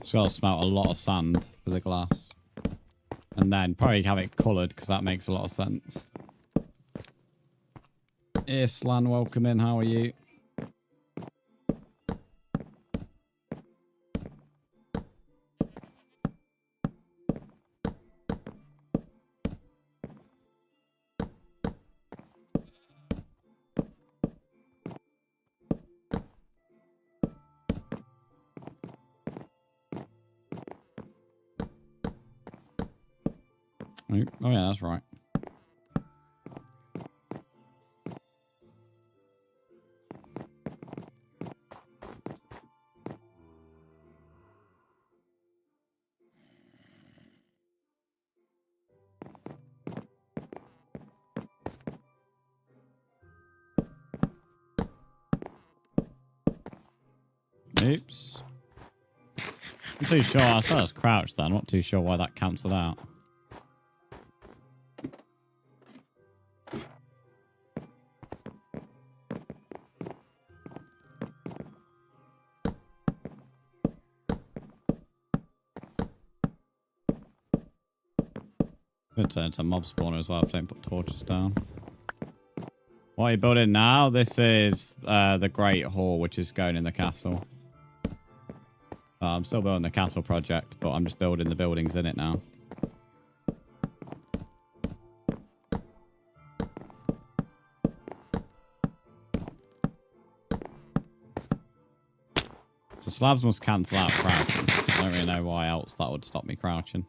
Just gotta smelt a lot of sand for the glass. And then probably have it coloured because that makes a lot of sense. Islan, welcome in. How are you? Oh yeah, that's right. Oops. I'm too sure. I thought I was crouched there. I'm not too sure why that cancelled out. Gonna turn to a mob spawner as well if they don't put torches down. What are you building now? This is the Great Hall, which is going in the castle. I'm still building the castle project, but I'm just building the buildings in it now. So slabs must cancel out crouching. I don't really know why else that would stop me crouching.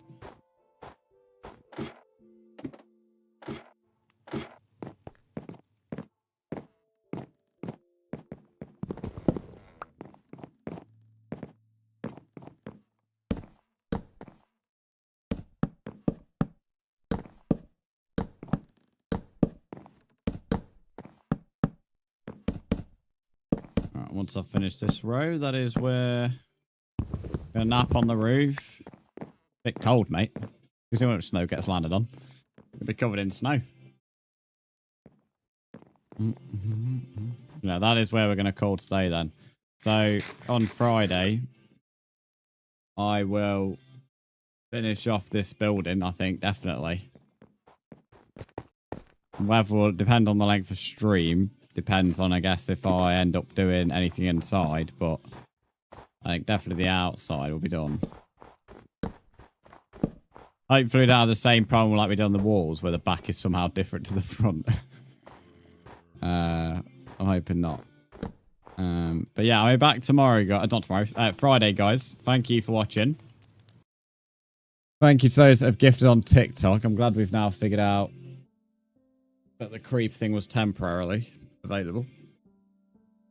Once I've finished this row, that is where I'm gonna nap on the roof. Bit cold, mate. You see how much snow gets landed on. It'll be covered in snow. Yeah, that is where we're gonna call today then. So on Friday, I will finish off this building, I think, definitely. Weather will depend on the length of stream. Depends on, I guess, if I end up doing anything inside, but I think definitely the outside will be done. Hopefully we don't have the same problem like we did on the walls, where the back is somehow different to the front. I'm hoping not. But yeah, I'll be back tomorrow, guys. Not tomorrow, Friday, guys. Thank you for watching. Thank you to those that have gifted on TikTok. I'm glad we've now figured out that the creep thing was temporarily available.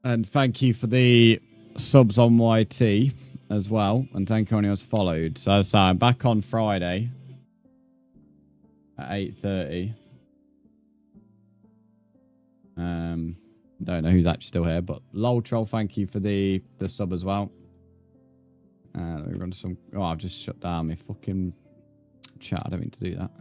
And thank you for the subs on YT as well. And thank you anyone who's followed. So as I say, I'm back on Friday at 8:30. Don't know who's actually still here, but lol troll, thank you for the sub as well. Let me run some. Oh, I've just shut down my fucking chat. I don't mean to do that.